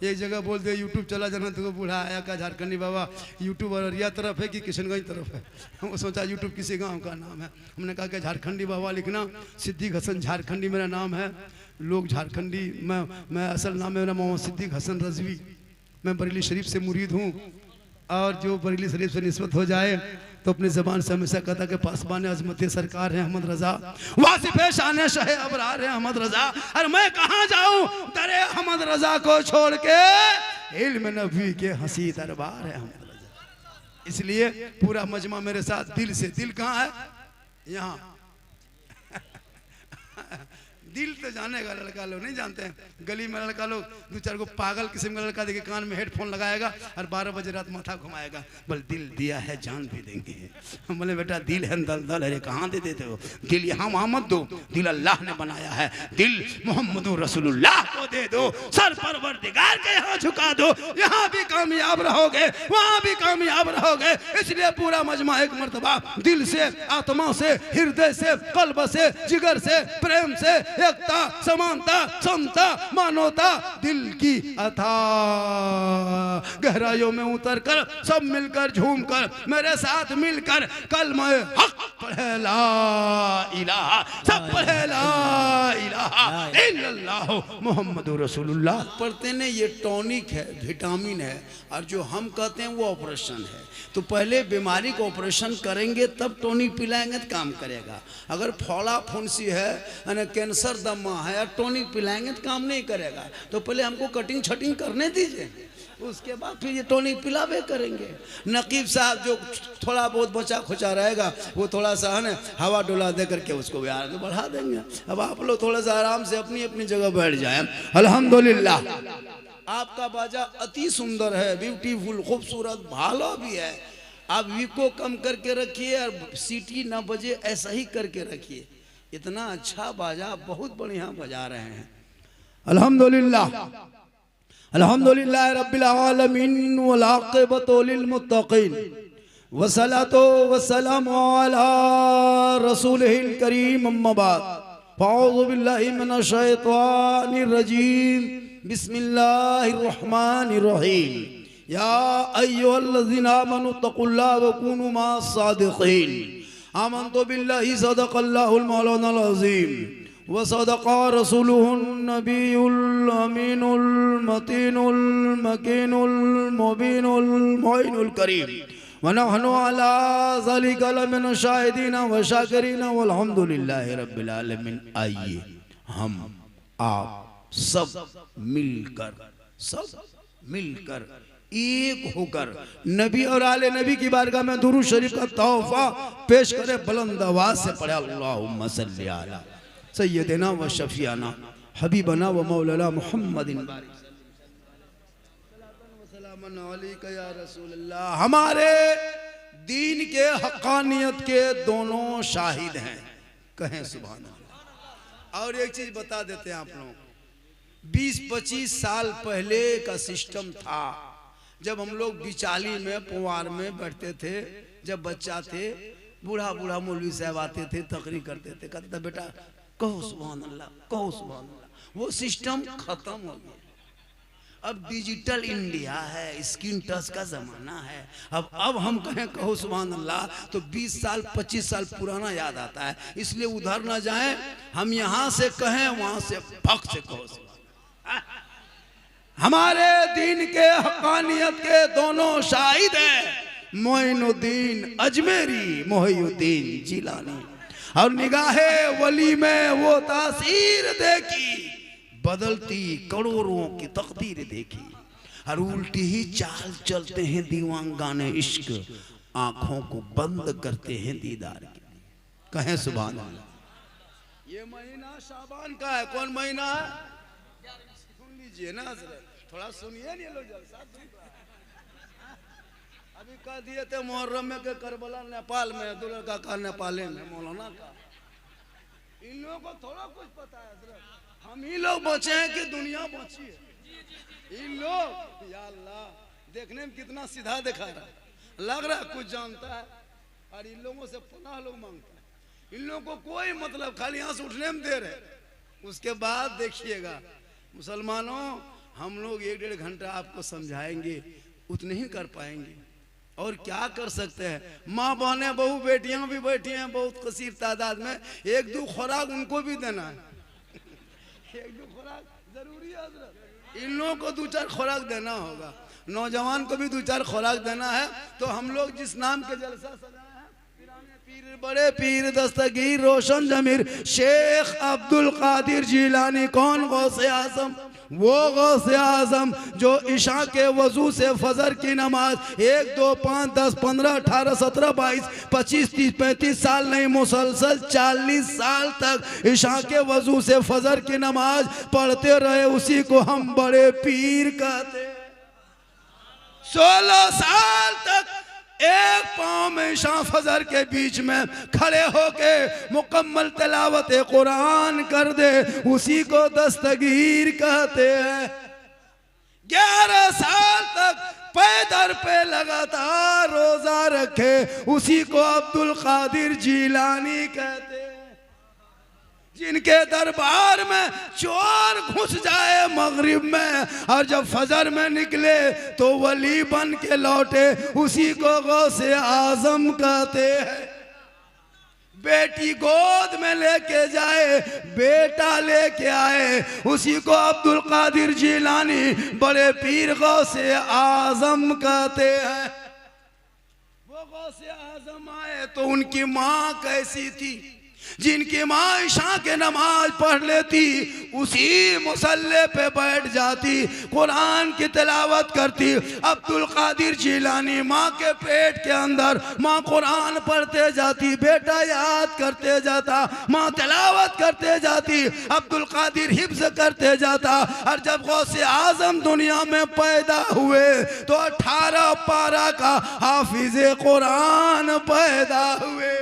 एक जगह बोल दे यूट्यूब चला जाना तो बूढ़ा आया का झारखंडी बाबा यूट्यूब अररिया तरफ है कि किशनगंज तरफ है। वो सोचा यूट्यूब किसी गांव का नाम है। हमने कहा कि झारखंडी बाबा लिखना, सिद्दीक हसन झारखंडी मेरा नाम है। लोग झारखंडी, मैं असल नाम है मेरा मोहम्मद सिद्दीक हसन रजवी। मैं बरेली शरीफ से मुरीद हूँ, और जो बरेली शरीफ से निस्बत हो जाए तो अपनी ज़बान से हमेशा कहता कि पासबान अज़मत सरकार है अहमद रज़ा, वासिफ़े शान शाह अबरार है अहमद रज़ा। और मैं कहाँ जाऊँ दरे अहमद रज़ा को छोड़ के, इल्म नबी के हंसी दरबार है अहमद रज़ा। इसलिए पूरा मजमा मेरे साथ दिल से। दिल कहाँ है, यहाँ। दिल तो जानेगा, लड़का लोग नहीं जानते हैं। गली में लड़का लोग 2-4 को पागल किस्म का लड़का देखे कान में हेडफोन लगाएगा और 12 बजे रात माथा घुमाएगा, बोल दिल दिया है जान भी देंगे। हम बोले बेटा दिल है दलदल है, कहाँ दे देते हो दिल, यहाँ वहाँ मत दो, दिल अल्लाह ने बनाया है, दिल मोहम्मद रसूलुल्लाह को दे दो, सर परवरदिगार के यहाँ झुका दो, यहाँ भी कामयाब रहोगे वहाँ भी कामयाब रहोगे। इसलिए पूरा मजमा एक मर्तबा दिल से, आत्मा से, हृदय से, कल्ब से, जिगर से, प्रेम से, एकता, समानता, समता, मानवता, दिल की अथाह गहराइयों में उतर कर सब मिलकर झूम कर मेरे साथ मिलकर कलमा हक पढ़े ला इलाहा, सब पढ़े ला इलाहा इल्लल्लाह मुहम्मदुर रसूलुल्लाह। पढ़ते ने ये टॉनिक है, विटामिन है, और जो हम कहते हैं वो ऑपरेशन है। तो पहले बीमारी को ऑपरेशन करेंगे तब टॉनिक पिलाएंगे तो काम करेगा। अगर फोड़ा फुंसी है, कैंसर दमा है, और टॉनिक पिलाएंगे तो काम नहीं करेगा। तो पहले हमको कटिंग छटिंग करने दीजिए, उसके बाद फिर ये टॉनिक पिलावे करेंगे। नकीब साहब जो थोड़ा बहुत बचा खुचा रहेगा वो थोड़ा सा है ना हवा डोला दे करके उसको आगे बढ़ा देंगे। अब आप लोग थोड़ा सा आराम से अपनी अपनी जगह बैठ जाए। अल्हम्दुलिल्लाह आपका बाजा अति सुंदर है, ब्यूटीफुल, खूबसूरत, भालो भी है। आप वीको कम करके रखिए और सीटी ना बजे ऐसा ही करके रखिए। इतना अच्छा बाजा बहुत बढ़िया बजा रहे हैं। अल्हम्दुलिल्लाह अल्हम्दुलिल्लाह रब्बिल आलमीन वल आक़िबतु लिल मुत्तक़ीन वस्सलातु वस्सलामु अला रसूलिहिल करीम अम्मा बाद फ़अऊज़ु बिल्लाहि मिनश शैतानिर रजीम बिस्मिल्लाहिर रहमानिर रहीम या अय्युहल्लज़ीना आमनु तक़ुल्लाह व कूनू मअस सादिक़ीन आमन्तु बिल्लाहि सदक़ल्लाहुल मौलानाल अज़ीम व सदक़ा रसूलुहुन नबियुल अमीनुल मतीनुल मकीनुल मुबीनुल मुइनुल करीम व नहनु अला ज़ालिका लमिन शाहिदीन व शाकिरीन वल्हम्दुलिल्लाहि रब्बिल आलमीन। आइए हम आप सब मिलकर एक होकर नबी और आले नबी की बारगाह में दुरूद शरीफ का तोहफा पेश करे। बुलंद आवाज से पढ़े अल्लाहुम्मा सल्ली अला सय्यदिना व शफीआना हबीबना व मौलाना मुहम्मदिन या रसूलल्लाह। हमारे दीन के हक़ानियत के दोनों शाहिद हैं, कहें सुभान अल्लाह। और एक चीज बता देते हैं आप लोग, 20-25 साल पहले का सिस्टम था जब हम लोग बिचाली में पुआर में बैठते थे, जब बच्चा थे, बूढ़ा बूढ़ा मौलवी साहब आते थे, तकरीर करते थे, कहते थे बेटा कहो सुभान अल्लाह, कहो सुभान अल्लाह। वो सिस्टम खत्म हो गया। अब डिजिटल इंडिया है, स्क्रीन टच का जमाना है। अब हम कहें कहो सुभान अल्लाह तो 20 साल 25 साल पुराना याद आता है। इसलिए उधर ना जाएं, हम यहाँ से कहें वहां से भक्त से कहो सुभान अल्लाह। हमारे दीन के हक़ानियत के दोनों शाहिद हैं, मोइनुद्दीन अजमेरी, मोहिउद्दीन जिलानी। और निगाहे वली में वो तासीर देखी, बदलती करोड़ों की तकदीर देखी। और उल्टी ही चाल चलते हैं दीवानगाने इश्क, आंखों को बंद करते हैं दीदार की। कहें सुभान अल्लाह। ये महीना शाबान का है। कौन महीना है? सुन लीजिए ना, थोड़ा सुनिए नहीं लोग जलसा। अभी कह दिए थे मुहर्रम में के करबला नेपाल में, दुल्हन का नेपाल में, मौलाना का। इन लोगों को थोड़ा कुछ पता है। हम ही लोग बचे हैं कि दुनिया बची है? इन लोग या अल्लाह देखने में कितना सीधा दिखा रहा है, लग रहा है कुछ जानता है, और इन लोगों से पनाह लोग मांगता है। इन लोगों को कोई मतलब, खाली यहाँ से उठने में देर है। उसके बाद देखिएगा मुसलमानों, हम लोग 1-1.5 घंटा आपको समझाएंगे, उतने ही कर पाएंगे। और क्या कर सकते हैं? माँ बहने बहू बेटियां भी बैठी हैं बहुत कसीर तादाद में। 1-2 खुराक उनको भी देना है। 1-2 खुराक जरूरी है हज़रत। इन लोगों को 2-4 खुराक देना होगा, नौजवान को भी 2-4 खुराक देना है। तो हम लोग जिस नाम के जलसा सजाए हैं, पीर बड़े पीर दस्तगीर रोशन जमीर शेख अब्दुल कादिर जिलानी। कौन? गौसे आजम। वो गौसे आजम जो इशा के वजू से फजर की नमाज 1, 2, 5, 10, 15, 18, 17, 22, 25, 30, 35 साल नहीं, मुसलसल 40 साल तक इशा के वजू से फजर की नमाज पढ़ते रहे, उसी को हम बड़े पीर कहते। 16 साल तक एक पाँव में इशा फजर के बीच में खड़े होके मुकम्मल तिलावत कुरान कर दे, उसी को दस्तगीर कहते हैं। 11 साल तक पैदर पे लगातार रोजा रखे, उसी को अब्दुल कादिर जिलानी कहते हैं। जिनके दरबार में चोर घुस जाए मगरिब में, और जब फजर में निकले तो वली बन के लौटे, उसी को गौसे आजम कहते हैं। बेटी गोद में लेके जाए, बेटा लेके आए, उसी को अब्दुल कादिर जिलानी बड़े पीर गौसे आजम कहते हैं। वो गौसे आजम आए तो उनकी माँ कैसी थी? जिनकी माँ इशा के नमाज पढ़ लेती, उसी मुसल्ले पे बैठ जाती, कुरान की तिलावत करती। अब्दुल कादिर जिलानी माँ के पेट के अंदर माँ कुरान पढ़ते जाती, बेटा याद करते जाता, माँ तिलावत करते जाती, अब्दुल कादिर हिफ्ज करते जाता। और जब गौसे आजम दुनिया में पैदा हुए तो 18 पारा का हाफिज़े कुरान पैदा हुए।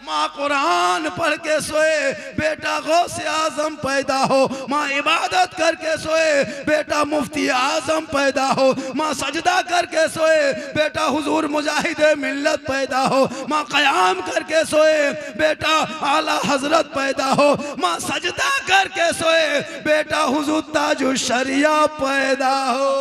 माँ कुरान पढ़ के सोए, बेटा गौसे आजम पैदा हो। माँ इबादत करके सोए, बेटा मुफ्ती आजम पैदा हो। माँ सजदा करके सोए, बेटा हुजूर मुजाहिदे मिल्लत पैदा हो। माँ क़याम करके सोए, बेटा आला हजरत पैदा हो। माँ सजदा करके सोए, बेटा हुजूर ताजुश शरिया पैदा हो।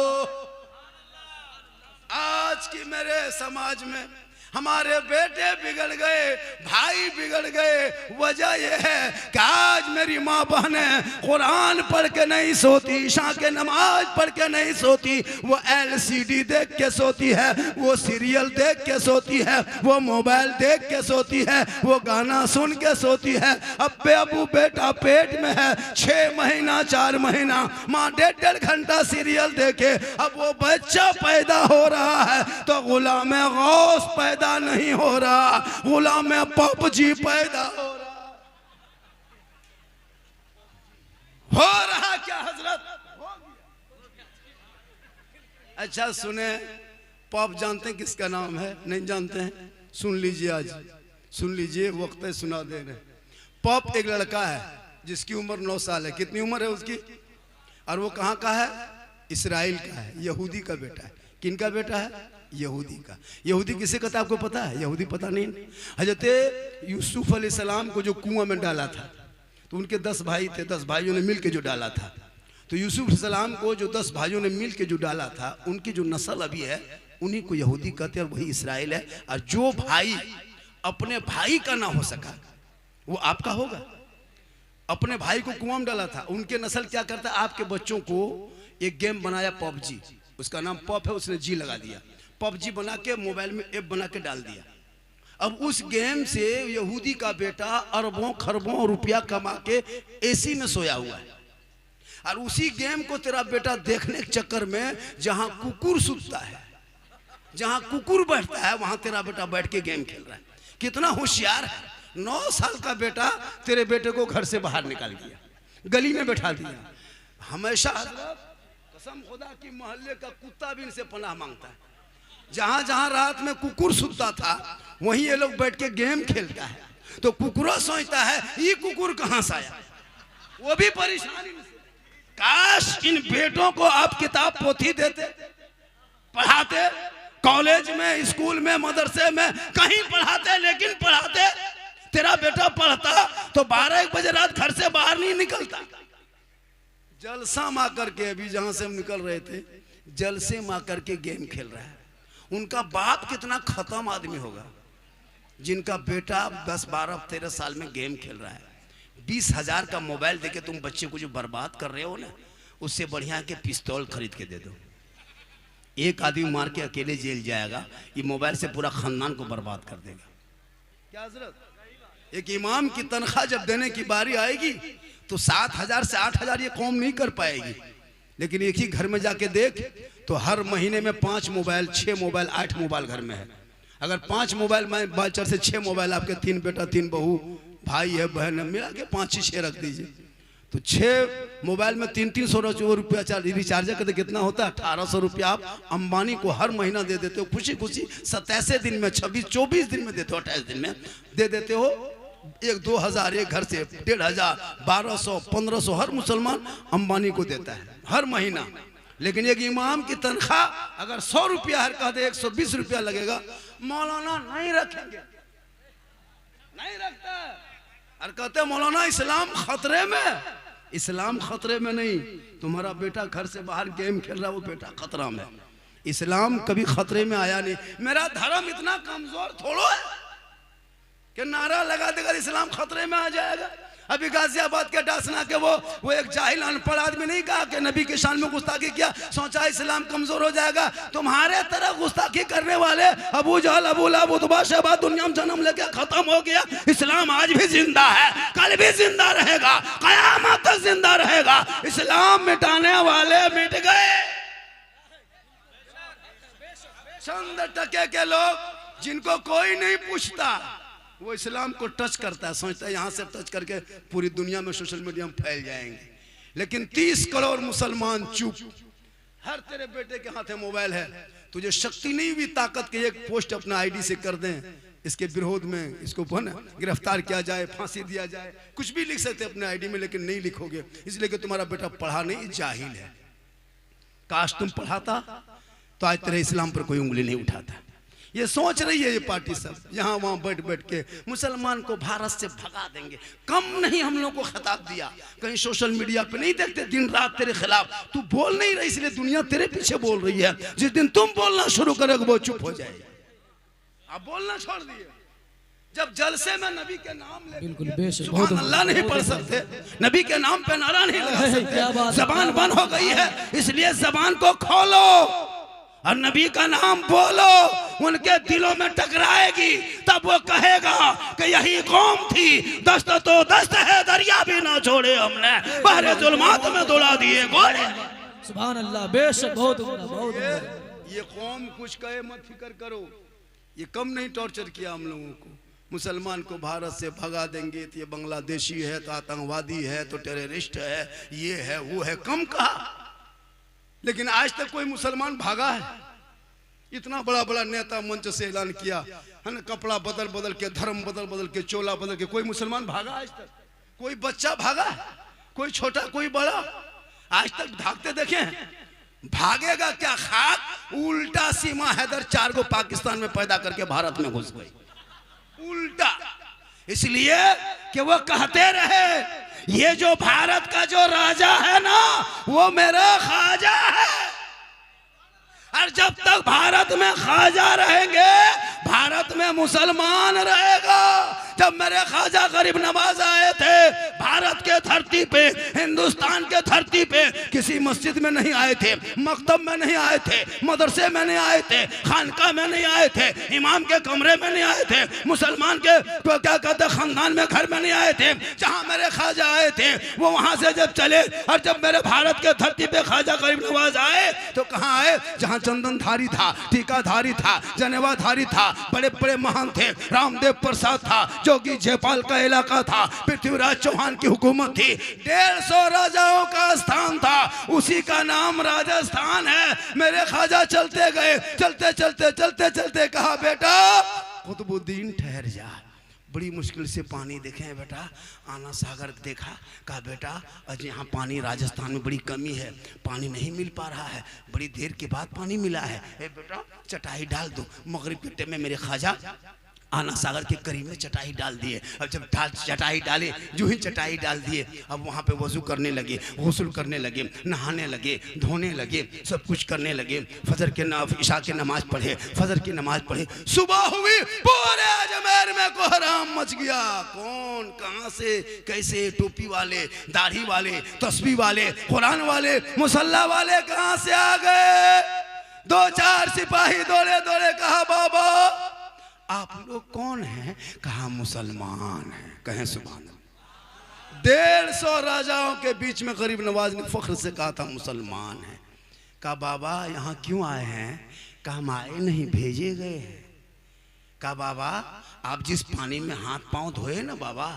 आज की मेरे समाज में हमारे बेटे बिगड़ गए, भाई बिगड़ गए। वजह यह है कि आज मेरी माँ बहनें कुरान पढ़ के नहीं सोती, इशा के नमाज पढ़ के नहीं सोती, वो LCD देख के सोती है, वो सीरियल देख के सोती है, वो मोबाइल देख के सोती है, वो गाना सुन के सोती है। अब्बे अबू बेटा पेट में है, 6 महीना 4 महीना, माँ 1.5 घंटा सीरियल देखे। अब वो बच्चा पैदा हो रहा है तो गुलाम गौस पैदा नहीं हो रहा, गुलाम पपजी पैदा हो रहा क्या हजरत? अच्छा सुने, पॉप जानते हैं किसका नाम है? नहीं जानते हैं? सुन लीजिए, आज सुन लीजिए, वक्त है सुना दे रहे। पॉप एक लड़का है जिसकी उम्र 9 साल है। कितनी उम्र है उसकी? और वो कहाँ का है? इसराइल का है, यहूदी का बेटा है। किनका बेटा है? यहूदी का। यहूदी किसे कहता है आपको पता है? यहूदी पता नहीं। हजरत यूसुफ अलैहिस्सलाम को जो कुआं में डाला था, तो उनके 10 भाई थे, 10 भाइयों ने मिल के जो डाला था, तो यूसुफ अलैहिस्सलाम को जो 10 भाइयों ने मिल के जो डाला था, उनकी जो नस्ल अभी है उन्हीं को यहूदी कहते हैं, और वही इसराइल है। और जो भाई अपने भाई का ना हो सका वो आपका होगा। अपने भाई को कुआं में डाला था, उनके नस्ल क्या करता है? आपके बच्चों को एक गेम बनाया पबजी, उसका नाम पब है, उसने जी लगा दिया, पबजी बना के मोबाइल में ऐप बना के डाल दिया। अब उस गेम से यहूदी का बेटा अरबों खरबों रुपया कमा के एसी में सोया हुआ है, और उसी गेम को तेरा बेटा देखने के चक्कर में जहां कुकुर सुतता है, जहां कुकुर बैठता है, वहां तेरा बेटा बैठ के गेम खेल रहा है। कितना होशियार है। 9 साल का बेटा तेरे बेटे को घर से बाहर निकाल दिया, गली में बैठा दिया। हमेशा कसम खुदा की मोहल्ले का कुत्ता भी इनसे पनाह मांगता है। जहां जहां रात में कुकुर सुतता था वहीं ये लोग बैठ के गेम खेलता है, तो कुकुरा सोचता है ये कुकुर कहां से आया, वो भी परेशानी में। काश इन बेटों को आप किताब पोथी देते, पढ़ाते, कॉलेज में, स्कूल में, मदरसे में, कहीं पढ़ाते, लेकिन पढ़ाते। तेरा बेटा पढ़ता तो 12-1 बजे रात घर से बाहर नहीं निकलता। जलसा मां करके, अभी जहां से हम निकल रहे थे, जलसे मां करके गेम खेल रहा है। उनका बाप कितना खत्म आदमी होगा जिनका बेटा 10, 12, 13 साल में गेम खेल रहा है। 20,000 का मोबाइल देके तुम बच्चे को जो बर्बाद कर रहे हो ना, उससे बढ़िया के पिस्तौल खरीद के दे दो। एक आदमी मार के अकेले जेल जाएगा, ये मोबाइल से पूरा खानदान को बर्बाद कर देगा। क्या हजरत? एक इमाम की तनख्वाह जब देने की बारी आएगी तो 7,000 से 8,000 ये कौम नहीं कर पाएगी, लेकिन एक ही घर में जाके देख तो हर महीने में 5 मोबाइल, 6 मोबाइल, 8 मोबाइल घर में है। अगर 5 मोबाइल में बाचर से 6 मोबाइल, आपके 3 बेटा 3 बहू, भाई है, बहन है, मिला के 5-6 रख दीजिए, तो 6 मोबाइल में 300-300 रुपया रिचार्ज करते कितना होता है? 1,800 रुपया आप अंबानी को हर महीना दे देते हो, खुशी खुशी 27 दिन में, 26-24 दिन में देते हो, 28 दिन में दे देते हो। 1-2 हज़ार एक घर से 1,500, 1,200, 1,500 हर मुसलमान अंबानी को देता है हर महीना। लेकिन एक इमाम की तनख्वाह अगर 100 रुपया है, कहते 120 रुपया लगेगा, मौलाना नहीं रखेंगे, नहीं रखता। और कहते मौलाना इस्लाम खतरे में। इस्लाम खतरे में नहीं, तुम्हारा बेटा घर से बाहर गेम खेल रहा है, वो बेटा खतरा में। इस्लाम कभी खतरे में आया नहीं। मेरा धर्म इतना कमजोर थोड़ो है कि नारा लगा देगा इस्लाम खतरे में आ जाएगा। अभी गाजियाबाद के डासना के वो एक जाहिल अनपढ़ आदमी नहीं कहा कि नबी के शान में गुस्ताखी किया, सोचा इस्लाम कमजोर हो जाएगा। तुम्हारे तरह गुस्ताखी करने वाले अबू जहल, अबू लहब, उतबा, शैबा दुनिया में जन्म लेके खत्म हो गया। इस्लाम आज भी जिंदा है, कल भी जिंदा रहेगा, कयामत तक जिंदा रहेगा। इस्लाम मिटाने वाले मिट गए। चंद टके के लोग जिनको कोई नहीं पूछता, वो इस्लाम को टच करता है, सोचता है यहाँ से टच करके पूरी दुनिया में सोशल मीडिया में फैल जाएंगे। लेकिन 30 करोड़ मुसलमान चुप। हर तेरे बेटे के हाथ में मोबाइल है, तुझे शक्ति नहीं हुई ताकत के एक पोस्ट अपना आईडी से कर दें, इसके विरोध में इसको गिरफ्तार किया जाए, फांसी दिया जाए, कुछ भी लिख सकते अपने आईडी में, लेकिन नहीं लिखोगे इसलिए कि तुम्हारा बेटा पढ़ा नहीं, जाहिल है। काश तुम पढ़ाता तो आज तेरे इस्लाम पर कोई उंगली नहीं उठाता। ये सोच रही है ये पार्टी सब यहाँ वहाँ बैठ बैठ के मुसलमान को भारत से भगा देंगे। कम नहीं हम लोग को खिताब दिया, कहीं सोशल मीडिया पे नहीं देखते दिन रात तेरे खिलाफ, तू बोल नहीं रही इसलिए दुनिया तेरे पीछे बोल रही है। जिस दिन तुम बोलना शुरू करोगे वो चुप हो जाएगी। आप बोलना छोड़ दिए। जब जलसे में नबी के नाम बिल्कुल सुभान अल्लाह नहीं पढ़ सकते, नबी के नाम पे नारा नहीं लगा सकते, जबान बंद हो गई है, इसलिए जबान को खोलो और नबी का नाम बोलो। उनके दिलों में टकराएगी तब वो कहेगा कि यही कौम थी, दस्त तो दस्त है, दरिया भी ना छोड़े हमने, बहरे जुल्मात में दौड़ा दिए गोले। सुभान अल्लाह, बेशक बहुत बहुत। ये कौम कुछ कहे मत फिक्र करो, ये कम नहीं टॉर्चर किया हम लोगों को। मुसलमान को भारत से भगा देंगे तो ये बांग्लादेशी है, तो आतंकवादी है, तो टेररिस्ट है, ये है वो है, कम कहा। लेकिन आज तक कोई मुसलमान भागा है? इतना बड़ा बड़ा नेता मंच से ऐलान किया है ना, कपड़ा बदल बदल के, धर्म बदल बदल के, चोला बदल के, कोई मुसलमान भागा आज तक? कोई बच्चा भागा? कोई छोटा कोई बड़ा? आज तक भागते देखे? भागेगा क्या खाक? उल्टा सीमा हैदर 4 को पाकिस्तान में पैदा करके भारत में घुस गई, उल्टा। इसलिए कि वो कहते रहे ये जो भारत का जो राजा है ना वो मेरा ख्वाजा है, और जब तक भारत में ख्वाजा रहेंगे भारत में मुसलमान रहेगा। जब मेरे ख्वाजा गरीब नवाज आए थे भारत के धरती पे, हिंदुस्तान के धरती पे, किसी मस्जिद में नहीं आए थे, मकतब में नहीं आए थे, मदरसे में नहीं आए थे, खानका में नहीं आए थे, इमाम के कमरे में नहीं आए थे, मुसलमान के तो क्या कहते खानदान में घर में नहीं आए थे। जहां मेरे ख्वाजा आए थे वो वहां से जब चले, और जब मेरे भारत के धरती पे ख्वाजा गरीब नवाज आए तो कहाँ आए? जहां चंदनधारी था, टीकाधारी था, जनेवाधारी था, बड़े बड़े महान थे, रामदेव प्रसाद था, जोगी जयपाल का इलाका था, पृथ्वीराज चौहान की हुकूमत थी, 150 राजाओं का स्थान था, उसी का नाम राजस्थान है। मेरे ख्वाजा चलते गए, चलते चलते चलते चलते कहा बेटा कुतुबुद्दीन ठहर जा, बड़ी मुश्किल से पानी देखे बेटा, आना सागर देखा, कहा बेटा आज यहाँ पानी राजस्थान में बड़ी कमी है, पानी नहीं मिल पा रहा है, बड़ी देर के बाद पानी मिला है, बेटा चटाई डाल दो। मगरिब के टाइम में मेरे ख्वाजा आना सागर के करीब में चटाई डाल दिए। अब जब चटाई डाले, जो ही चटाई डाल दिए, अब वहाँ पे वजू करने लगे, गुस्ल करने लगे, नहाने लगे, धोने लगे, सब कुछ करने लगे। फजर के इशा की नमाज पढ़े, फजर की नमाज पढ़े, सुबह हुई, पूरे अजमेर में कोहराम मच गया। कौन कहाँ से कैसे, टोपी वाले, दाढ़ी वाले, तस्बीह वाले, कुरान वाले, मुसल्ला वाले कहाँ से आ गए? 2-4 सिपाही दौड़े दौड़े कहा बाबा आप लोग कौन हैं? कहा मुसलमान हैं। कहें सुभान अल्लाह। 150 राजाओं के बीच में गरीब नवाज ने फख्र से कहा था मुसलमान हैं। कहा बाबा यहाँ क्यों आए हैं? कहा हम आए नहीं, भेजे गए हैं। कहा बाबा आप जिस पानी में हाथ पांव धोए ना बाबा,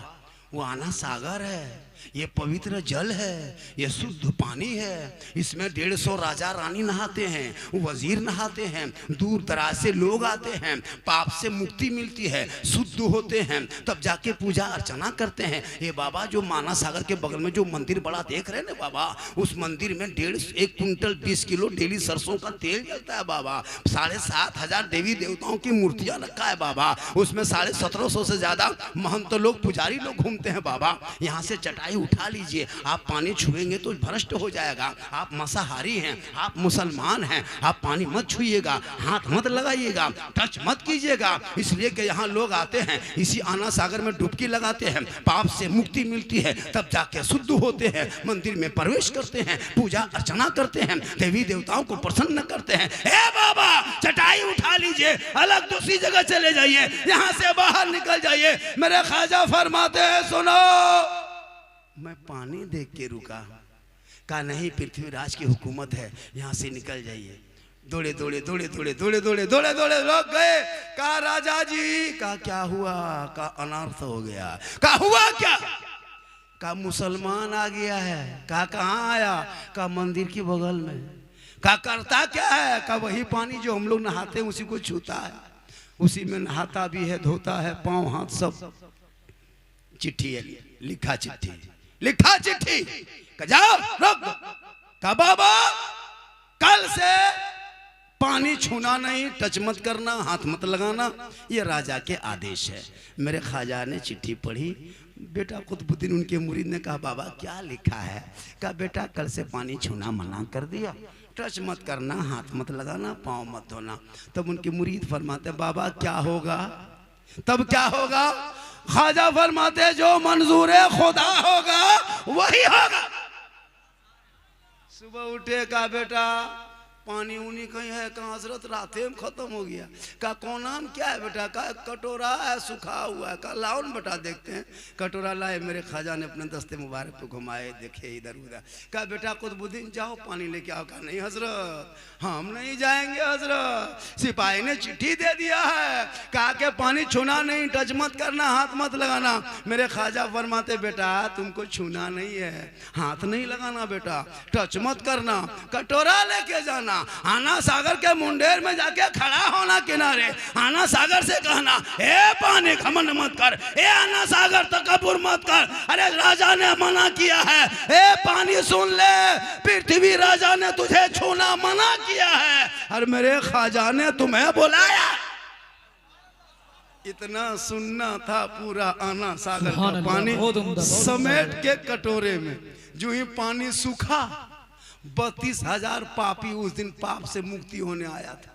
वो आना सागर है, ये पवित्र जल है, ये शुद्ध पानी है, इसमें 150 राजा रानी नहाते हैं, वजीर नहाते हैं, दूर दराज से लोग आते हैं, पाप से मुक्ति मिलती है, शुद्ध होते हैं, तब जाके पूजा अर्चना करते हैं। ये बाबा जो माना सागर के बगल में जो मंदिर बड़ा देख रहे हैं ना बाबा, उस मंदिर में 1 क्विंटल 20 किलो डेली सरसों का तेल जलता है बाबा। 7,500 देवी देवताओं की मूर्तियां रखा है बाबा, उसमें 1750 से ज्यादा महंत लोग, पुजारी लोग घूमते हैं बाबा। यहाँ से चटाई उठा लीजिए, आप पानी छुएंगे तो भ्रष्ट हो जाएगा। आप मांसाहारी हैं, आप मुसलमान हैं, आप पानी मत छुइएगा, हाथ मत लगाइएगा, टच मत कीजिएगा। इसलिए कि यहाँ लोग आते हैं, इसी आना सागर में डुबकी लगाते हैं, पाप से मुक्ति मिलती है, तब जाके शुद्ध होते हैं, मंदिर में प्रवेश करते हैं, पूजा अर्चना करते हैं, देवी देवताओं को प्रसन्न करते हैं। हे बाबा चटाई उठा लीजिए, अलग दूसरी जगह चले जाइए, यहाँ से बाहर निकल जाइए। मेरे ख्वाजा फरमाते हैं सुनो, मैं पानी देख के रुका, कहा नहीं पृथ्वीराज की हुकूमत है, यहाँ से निकल जाइए। दौड़े दौड़े दौड़े दौड़े दौड़े दौड़े दौड़े दौड़े लोग गए। कहा राजा जी, कहा क्या हुआ? कहा अनर्थ हो गया। कहा हुआ क्या? कहा मुसलमान आ गया है। कहा कहाँ आया? कहा मंदिर की बगल में। कहा करता क्या है? कहा वही पानी जो हम लोग नहाते हैं उसी को छूता है, उसी में नहाता भी है, धोता है, पाँव हाथ सब। चिट्ठी है, लिखा चिट्ठी, लिखा चिट्ठी, जाओ रोक दो। कहा बाबा कल से पानी छूना नहीं, टच मत करना, हाथ मत लगाना, ये राजा के आदेश है। मेरे ख्वाजा ने चिट्ठी पढ़ी, बेटा कुतुबुद्दीन उनके मुरीद ने कहा बाबा क्या लिखा है? कहा बेटा कल से पानी छूना मना कर दिया, टच मत करना, हाथ मत लगाना, पाँव मत धोना। तब उनके मुरीद फरमाते बाबा क्या होगा? तब क्या होगा? ख्वाजा फरमाते जो मंजूर खुदा होगा वही होगा। सुबह उठे, कहा बेटा पानी उनी कहीं है? कहाँ हजरत राते में खत्म हो गया। कहा कौन नाम क्या है बेटा? कहा कटोरा है सूखा हुआ है। कहा लाओ न बेटा देखते हैं। कटोरा लाए, मेरे ख्वाजा ने अपने दस्ते मुबारक को घुमाए, देखे इधर उधर। कहा बेटा कुतुबुद्दीन जाओ पानी लेके आओ। कहा नहीं हजरत हम नहीं जाएंगे हजरत, सिपाही ने चिट्ठी दे दिया है, कहा के पानी छूना नहीं, टच मत करना, हाथ मत लगाना। मेरे ख्वाजा फरमाते बेटा तुमको छूना नहीं है, हाथ नहीं लगाना बेटा, टच मत करना, कटोरा लेके जाना, आना सागर के मुंडेर में जाके खड़ा होना किनारे, आना सागर से कहना ए पानी घमंड मत कर, ए आना सागर तकब्बुर मत कर, अरे राजा ने मना किया है, ए पानी सुन ले, पृथ्वी राजा ने तुझे छूना मना किया है और मेरे ख्वाजा ने तुम्हें बुलाया। इतना सुनना था पूरा आना सागर का पानी समेट के कटोरे में। जो ही पानी सूखा 32,000 पापी उस दिन पाप से मुक्ति होने आया था।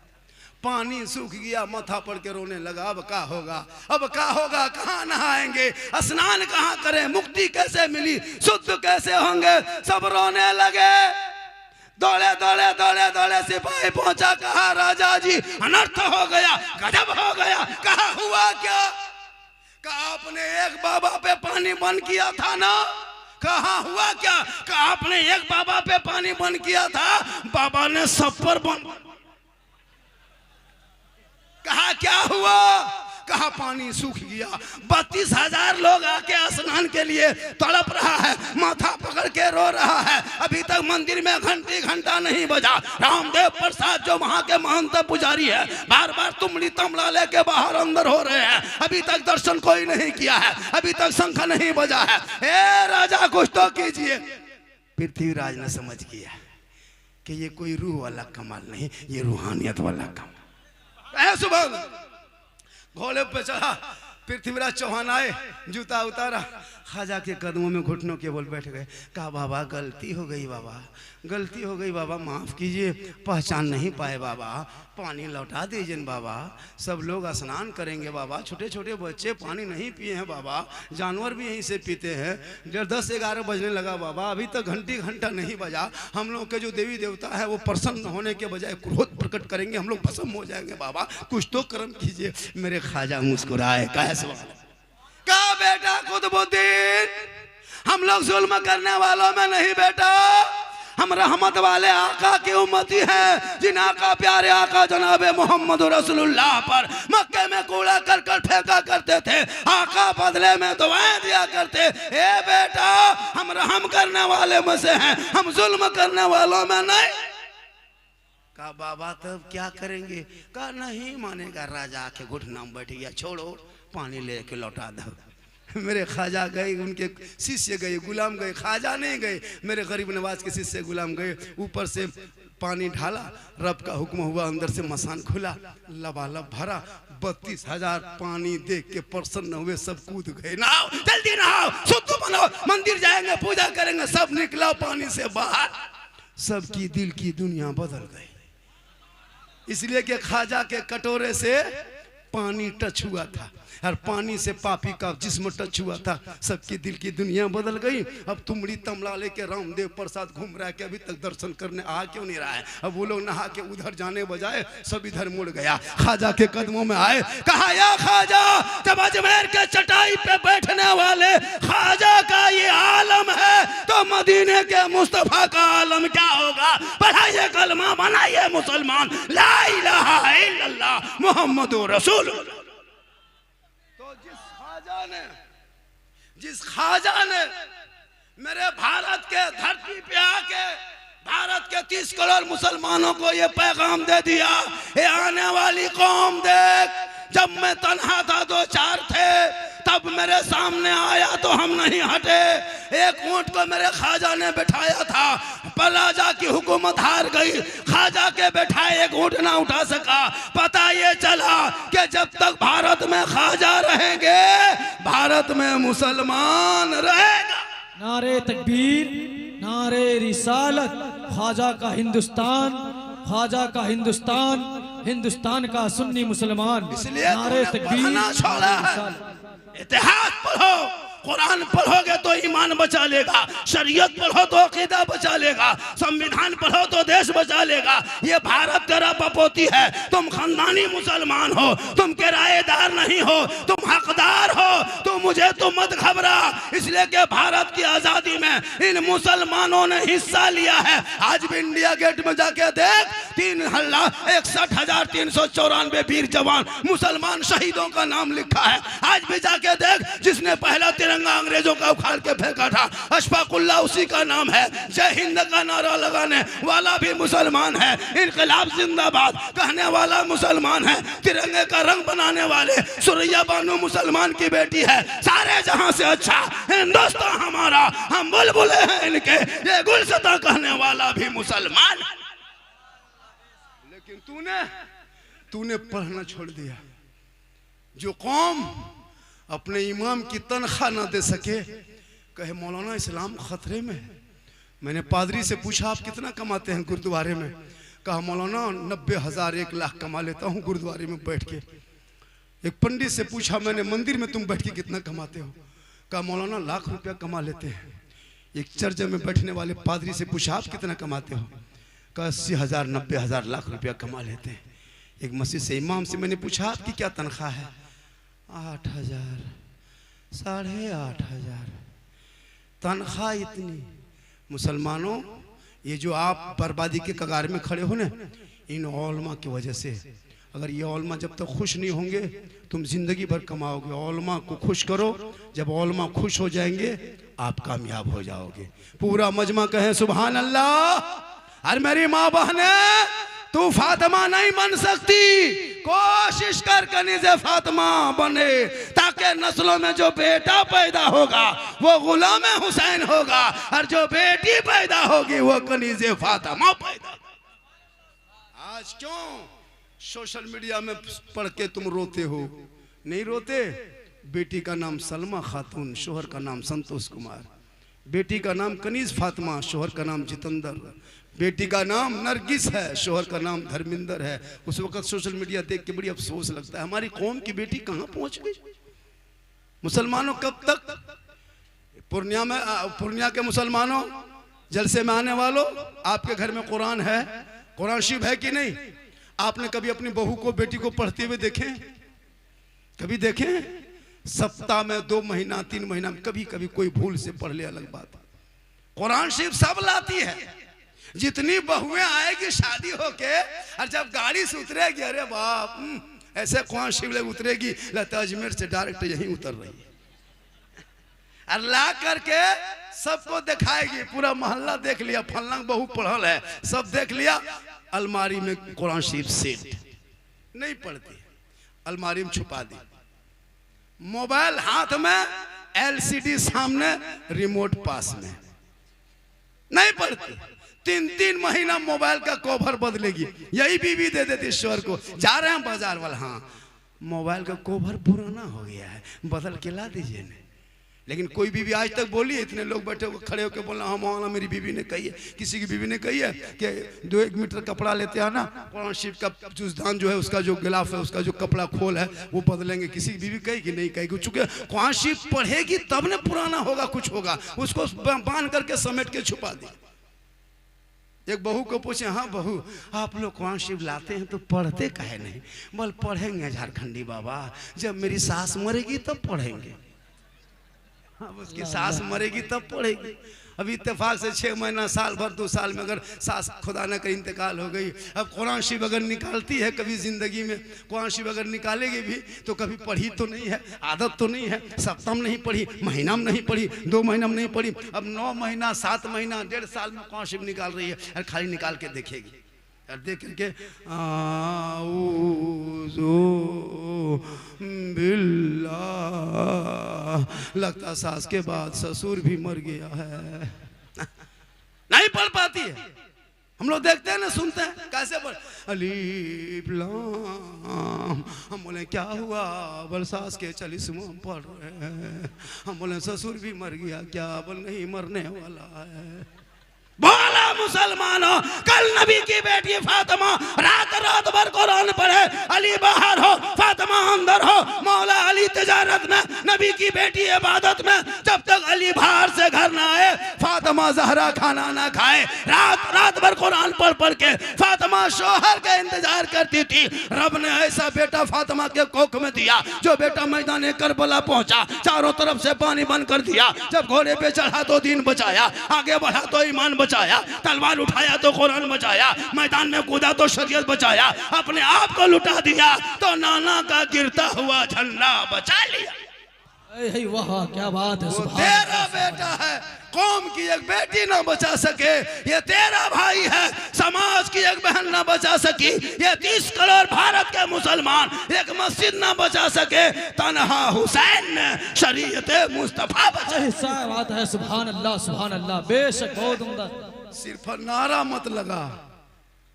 पानी सूख गया, माथा पड़ के रोने लगा, अब क्या होगा, अब क्या होगा, कहाँ नहाएंगे, स्नान कहाँ करें, मुक्ति कैसे मिली, शुद्ध कैसे होंगे, सब रोने लगे। दौड़े दौड़े दौड़े दौड़े सिपाही पहुंचा, कहा राजा जी अनर्थ हो गया, गजब हो गया। कहा हुआ क्या? कहा आपने एक बाबा पे पानी बंद किया था ना। कहा हुआ क्या? कहा आपने एक बाबा पे पानी बंद किया था, बाबा ने सब पर बंद। कहा क्या हुआ? कहा पानी सूख गया। 32,000 लोग आके स्नान के लिए तड़प रहा है, माथा पकड़ के रो रहा है। अभी तक मंदिर में घंटी घंटा नहीं बजा। रामदेव प्रसाद जो वहां के महंत पुजारी है, बार बार तुमड़ी तमला लेके बाहर अंदर हो रहे हैं, अभी तक दर्शन कोई नहीं किया है, अभी तक शंख नहीं बजा है। ए राजा कुछ तो कीजिए। पृथ्वीराज ने समझ किया कि ये कोई रूह वाला कमाल नहीं, ये रूहानियत वाला कमाल। सुबह घोड़े पे चढ़ा, पृथ्वीराज चौहान आए, जूता उतारा, ख्वाजा के कदमों में घुटनों के बोल बैठ गए। कहा बाबा गलती हो गई, बाबा गलती हो गई, बाबा माफ़ कीजिए, पहचान नहीं पाए बाबा, पानी लौटा दीजिए बाबा। सब लोग स्नान करेंगे बाबा, छोटे छोटे बच्चे पानी नहीं पिए हैं बाबा, जानवर भी यहीं से पीते हैं। 10-11 बजने लगा बाबा, अभी तक घंटी घंटा नहीं बजा। हम लोग के जो देवी देवता है वो प्रसन्न होने के बजाय क्रोध प्रकट करेंगे, हम लोग भस्म हो जाएंगे बाबा, कुछ तो कर्म कीजिए। मेरे ख्वाजा मुस्कुराए, कहा बेटा कुतुबुद्दीन, हम लोग जुल्म करने वालों में नहीं बेटा, हम रहमत वाले आका की उम्मती हैं, जिन आका प्यारे आका जनाबे मोहम्मद रसूलुल्लाह पर मक्के में कूड़ा करकट फेंका करते थे, आका बदले में दुआएं दिया करते। ए बेटा हम रहम करने वाले में से हैं, हम जुल्म करने वालों में नहीं। कहा बाबा तब क्या करेंगे? कहा नहीं मानेगा। राजा आके घुटना में बैठ गया, छोड़ो पानी लेके लौटा दो। मेरे ख्वाजा गए, उनके शिष्य गए, गुलाम गए, ख्वाजा नहीं गए, मेरे गरीब नवाज के शिष्य गुलाम गए। ऊपर से पानी ढाला, रब का हुक्म हुआ, अंदर से मसान खुला, लबालब भरा। 32,000 पानी देख के प्रसन्न हुए, सब कूद गए। नहाओ जल्दी नहाओ, शुद्ध बनो, मंदिर जाएंगे, पूजा करेंगे। सब निकला पानी से बाहर, सबकी दिल की दुनिया बदल गई। इसलिए कि ख्वाजा के कटोरे से पानी टच हुआ था, और पानी से पापी का जिस्म टच हुआ था, सबकी दिल की दुनिया बदल गई। अब तुमड़ी तमला लेके रामदेव प्रसाद घूम रहा है कि अभी तक दर्शन करने आ क्यों नहीं रहा है। अब वो लोग नहा के उधर जाने बजाय सब इधर मुड़ गया, ख्वाजा के कदमों में आए। कहा या ख्वाजा, जब अजमेर के चटाई पे बैठने वाले ख्वाजा का ये आलम है तो मदीने के मुस्तफा का आलम क्या होगा। पढ़ाइए कलमा, बनाइए मुसलमान, ला इलाहा इल्लल्लाह मुहम्मदुर रसूल। जिस ख्वाजा ने मेरे भारत के धरती पे आके भारत के 30 करोड़ मुसलमानों को ये पैगाम दे दिया, ये आने वाली कौम देख, जब मैं तन्हा था, 2-4 थे, तब मेरे सामने आया तो हम नहीं हटे। एक ऊंट को मेरे ख्वाजा ने बैठाया था, पर राजा की हुकूमत हार गई, ख्वाजा के बैठाए एक ऊंट ना उठा सका। पता ये चला कि जब तक भारत में ख्वाजा रहेंगे, भारत में मुसलमान रहेगा। नारे तकबीर, नारे रिसालत, ख्वाजा का हिंदुस्तान, ख्वाजा का हिंदुस्तान, हिंदुस्तान का सुन्नी मुसलमान। इसलिए नारे तकबीर, छोड़ा है। इतिहास पढ़ो, कुरान पढ़ोगे तो ईमान बचा लेगा, शरीयत पढ़ो तो अकीदा बचा लेगा, संविधान पढ़ो तो देश बचा लेगा। ये भारत तेरा बपोती है, तुम खानदानी मुसलमान हो, तुम किराएदार नहीं हो, तुम हकदार हो, तुम मुझे तो मत घबरा, इसलिए कि भारत की आजादी में इन मुसलमानों ने हिस्सा लिया है। आज भी इंडिया गेट में जाके देख, 3,61,394 वीर जवान मुसलमान शहीदों का नाम लिखा है। आज भी जाके देख, जिसने पहला तिरंगा अंग्रेजों का उखाड़ के फेंका था अशफाकुल्लाह उसी का नाम है। जय हिंद का नारा लगाने वाला भी मुसलमान है, इनकलाब जिंदाबाद कहने वाला मुसलमान है, तिरंगे का रंग बनाने वाले सुरैया बानो मुसलमान की बेटी है। सारे जहां से अच्छा हिंदुस्तान हमारा, हम बुलबुले हैं इनके, ये गुलशता कहने वाला भी मुसलमान है। लेकिन तूने पढ़ना छोड़ दिया। जो कौम अपने इमाम की तनख्वाह ना दे सके, कहे मौलाना इस्लाम खतरे में है। मैंने पादरी से पूछा आप कितना कमाते हैं गुरुद्वारे में? कहा मौलाना 90,000 1 लाख कमा लेता हूँ गुरुद्वारे में बैठ के। एक पंडित से पूछा मैंने मंदिर में तुम बैठ के कितना कमाते हो? कहा मौलाना लाख रुपया कमा लेते हैं। एक चर्च में बैठने वाले पादरी से पूछा आप कितना कमाते हो? कहा 80,000 90,000 लाख रुपया कमा लेते हैं। एक मस्जिद से इमाम से मैंने पूछा आपकी क्या तनख्वाह है? 8,000 8,500 तनख्वाह इतनी। मुसलमानों, ये जो आप बर्बादी के कगार में खड़े हो ना, इन औलमा की वजह से। अगर ये औलमा जब तक खुश नहीं होंगे तुम जिंदगी भर कमाओगे। औलमा को खुश करो, जब औलमा खुश हो जाएंगे आप कामयाब हो जाओगे। पूरा मजमा कहे सुभान अल्लाह। अरे मेरी माँ बहने, तू फातिमा नहीं बन सकती, कोशिश कर कनीज़े फातिमा बने, ताकि नस्लों में जो बेटा पैदा होगा वो गुलाम हुसैन होगा, और जो बेटी पैदा होगी वो कनीज़े फातिमा पैदा। आज क्यों सोशल मीडिया में पढ़ के तुम रोते हो? नहीं रोते? बेटी का नाम सलमा खातून, शोहर का नाम संतोष कुमार, बेटी का नाम कनीज फातिमा, शोहर का नाम जितेंद्र, बेटी का नाम नरगिस है, शोहर का नाम धर्मिंदर है। उस वक्त सोशल मीडिया देख के बड़ी अफसोस लगता है, हमारी कौम की बेटी कहाँ पहुंच गई। मुसलमानों कब तक? पूर्णिया के मुसलमानों, जलसे में आने वालों, आपके घर में कुरान है? कुरान शरीफ है कि नहीं? आपने कभी अपनी बहू को, बेटी को पढ़ते हुए देखे? कभी देखे? सप्ताह में 2 महीना 3 महीना में कभी कभी कोई भूल से पढ़ ले, अलग बात। कुरान शरीफ सब लाती है। जितनी बहुएं आएगी शादी होके, और जब गाड़ी से उतरेगी, अरे बाप, ऐसे कुरान शरीफ उतरेगी, लगता अजमेर से डायरेक्ट यहीं उतर रही है। अल्लाह करके सबको दिखाएगी, पूरा मोहल्ला देख लिया, फलना बहू पढ़ल है, सब देख लिया। अलमारी में कुरान शरीफ सेट नहीं पढ़ती, अलमारी में छुपा दी। मोबाइल हाथ में, एलसीडी सामने, रिमोट पास में, नहीं पढ़ती। 3-3 महीना मोबाइल का कवर बदलेगी, यही बीवी दे देती ईश्वर को। जा रहे हैं बाजार वाला, हाँ मोबाइल का कवर पुराना हो गया है, बदल के ला दीजिए ना। लेकिन कोई बीवी आज तक बोली? इतने लोग बैठे हो खड़े होकर बोलना हाँ मौलाना मेरी बीवी ने कही है। किसी की बीवी ने कही है कि 2-1 मीटर कपड़ा लेते हैं ना, कुरान शरीफ का जूसदान जो है, उसका जो गिलाफ है, उसका जो कपड़ा खोल है वो बदलेंगे। किसी की बीवी कही कि नहीं कही? चूंकि कुरान शरीफ पढ़ेगी तब न पुराना होगा, कुछ होगा, उसको बांध करके समेट के छुपा दी। एक बहू को पूछे, हाँ बहू आप लोग कुरान शरीफ लाते हैं तो पढ़ते काहे नहीं? बोल पढ़ेंगे झारखंडी बाबा, जब मेरी सास मरेगी तब पढ़ेंगे। हाँ, उसकी सास मरेगी तब पढ़ेगी। अभी इत्तेफाक से 6 महीना, साल भर, 2 साल में अगर सास खुदा न करे इंतकाल हो गई, अब कुरान शरीफ अगर निकालती है कभी जिंदगी में, कुरान शरीफ अगर निकालेगी भी तो कभी पढ़ी तो नहीं है, आदत तो नहीं है, सप्ताह में नहीं पढ़ी, महीना में नहीं पढ़ी, 2 महीना में नहीं पढ़ी, अब 9 महीना 7 महीना 1.5 साल में कुरान शरीफ निकाल रही है, और खाली निकाल के देखेगी, और देख करके बिल्लाह, लगता सास के बाद ससुर भी मर गया है। नहीं पढ़ पाती है। हम लोग देखते हैं ना, सुनते हैं, कैसे पढ़ अलीफ लाम, हम बोले क्या हुआ? बोल सास के 40वां पढ़ रहे हैं। हम बोले ससुर भी मर गया क्या? बोल नहीं, मरने वाला है। बोला मुसलमानों, कल नबी की बेटी फातिमा रात भर कुरान पढ़े, अली बाहर हो, फातिमा अंदर हो, मौला अली तिजारत में, नबी की बेटी इबादत में। जब तक अली बाहर से घर ना आए, फातिमा जहरा खाना ना खाए, रात रात भर कुरान पढ़ पढ़ के फातिमा शोहर का इंतजार करती थी। रब ने ऐसा बेटा फातिमा के कोख में दिया जो बेटा मैदान करबला पहुंचा, चारों तरफ से पानी बंद कर दिया। जब घोड़े पे चढ़ा तो दीन बचाया, आगे बढ़ा तो ईमान बचाया, तलवार उठाया तो कुरान बचाया, मैदान में कूदा तो शरीयत बचाया, अपने आप को लुटा दिया तो नाना का गिरता हुआ झंडा बचा लिया। ऐ वाह क्या बात है, वो सुभान तेरा बेटा है, कौम की एक बेटी ना बचा सके, ये तेरा भाई है, समाज की एक बहन ना बचा सकी, ये 30 करोड़ भारत के मुसलमान एक मस्जिद ना बचा सके, तन्हा हुसैन ने शरीयत मुस्तफा बचा। ऐसा बात है, सुभान अल्लाह, बेशक बहुत उम्दा। सिर्फ नारा मत लगा,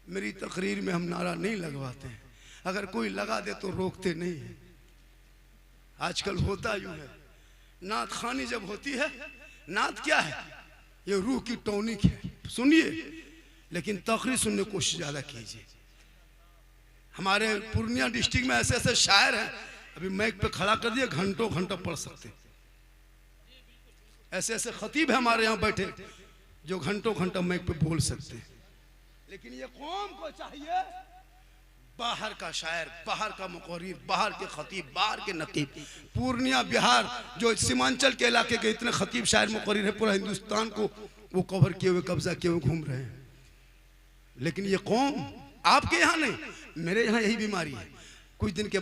मेरी तकरीर में हम नारा नहीं लगवाते, अगर कोई लगा दे तो रोकते नहीं है। आजकल होता यूं है, नात खानी जब होती है, नात क्या है, ये रूह की टॉनिक है, सुनिए लेकिन तकरीर सुनने की कोशिश ज्यादा कीजिए। हमारे पूर्णिया डिस्ट्रिक्ट में ऐसे ऐसे शायर हैं, अभी माइक पे खड़ा कर दिए घंटों घंटों पढ़ सकते। ऐसे ऐसे खतीब है हमारे यहाँ बैठे जो घंटों घंटों माइक पे बोल सकते हैं। लेकिन ये कौम को चाहिए बाहर का शायर, बाहर का मुकर्रिर, बाहर के खतीब, बाहर के नकीब। पूर्णिया बिहार जो सीमांचल के इलाके के इतने खतीब शायर मुकर्रिर है, पूरा हिंदुस्तान को वो कवर किए हुए, कब्जा किए हुए घूम रहे हैं। लेकिन ये कौम आपके यहाँ नहीं, मेरे यहाँ यही बीमारी है। कुछ दिन के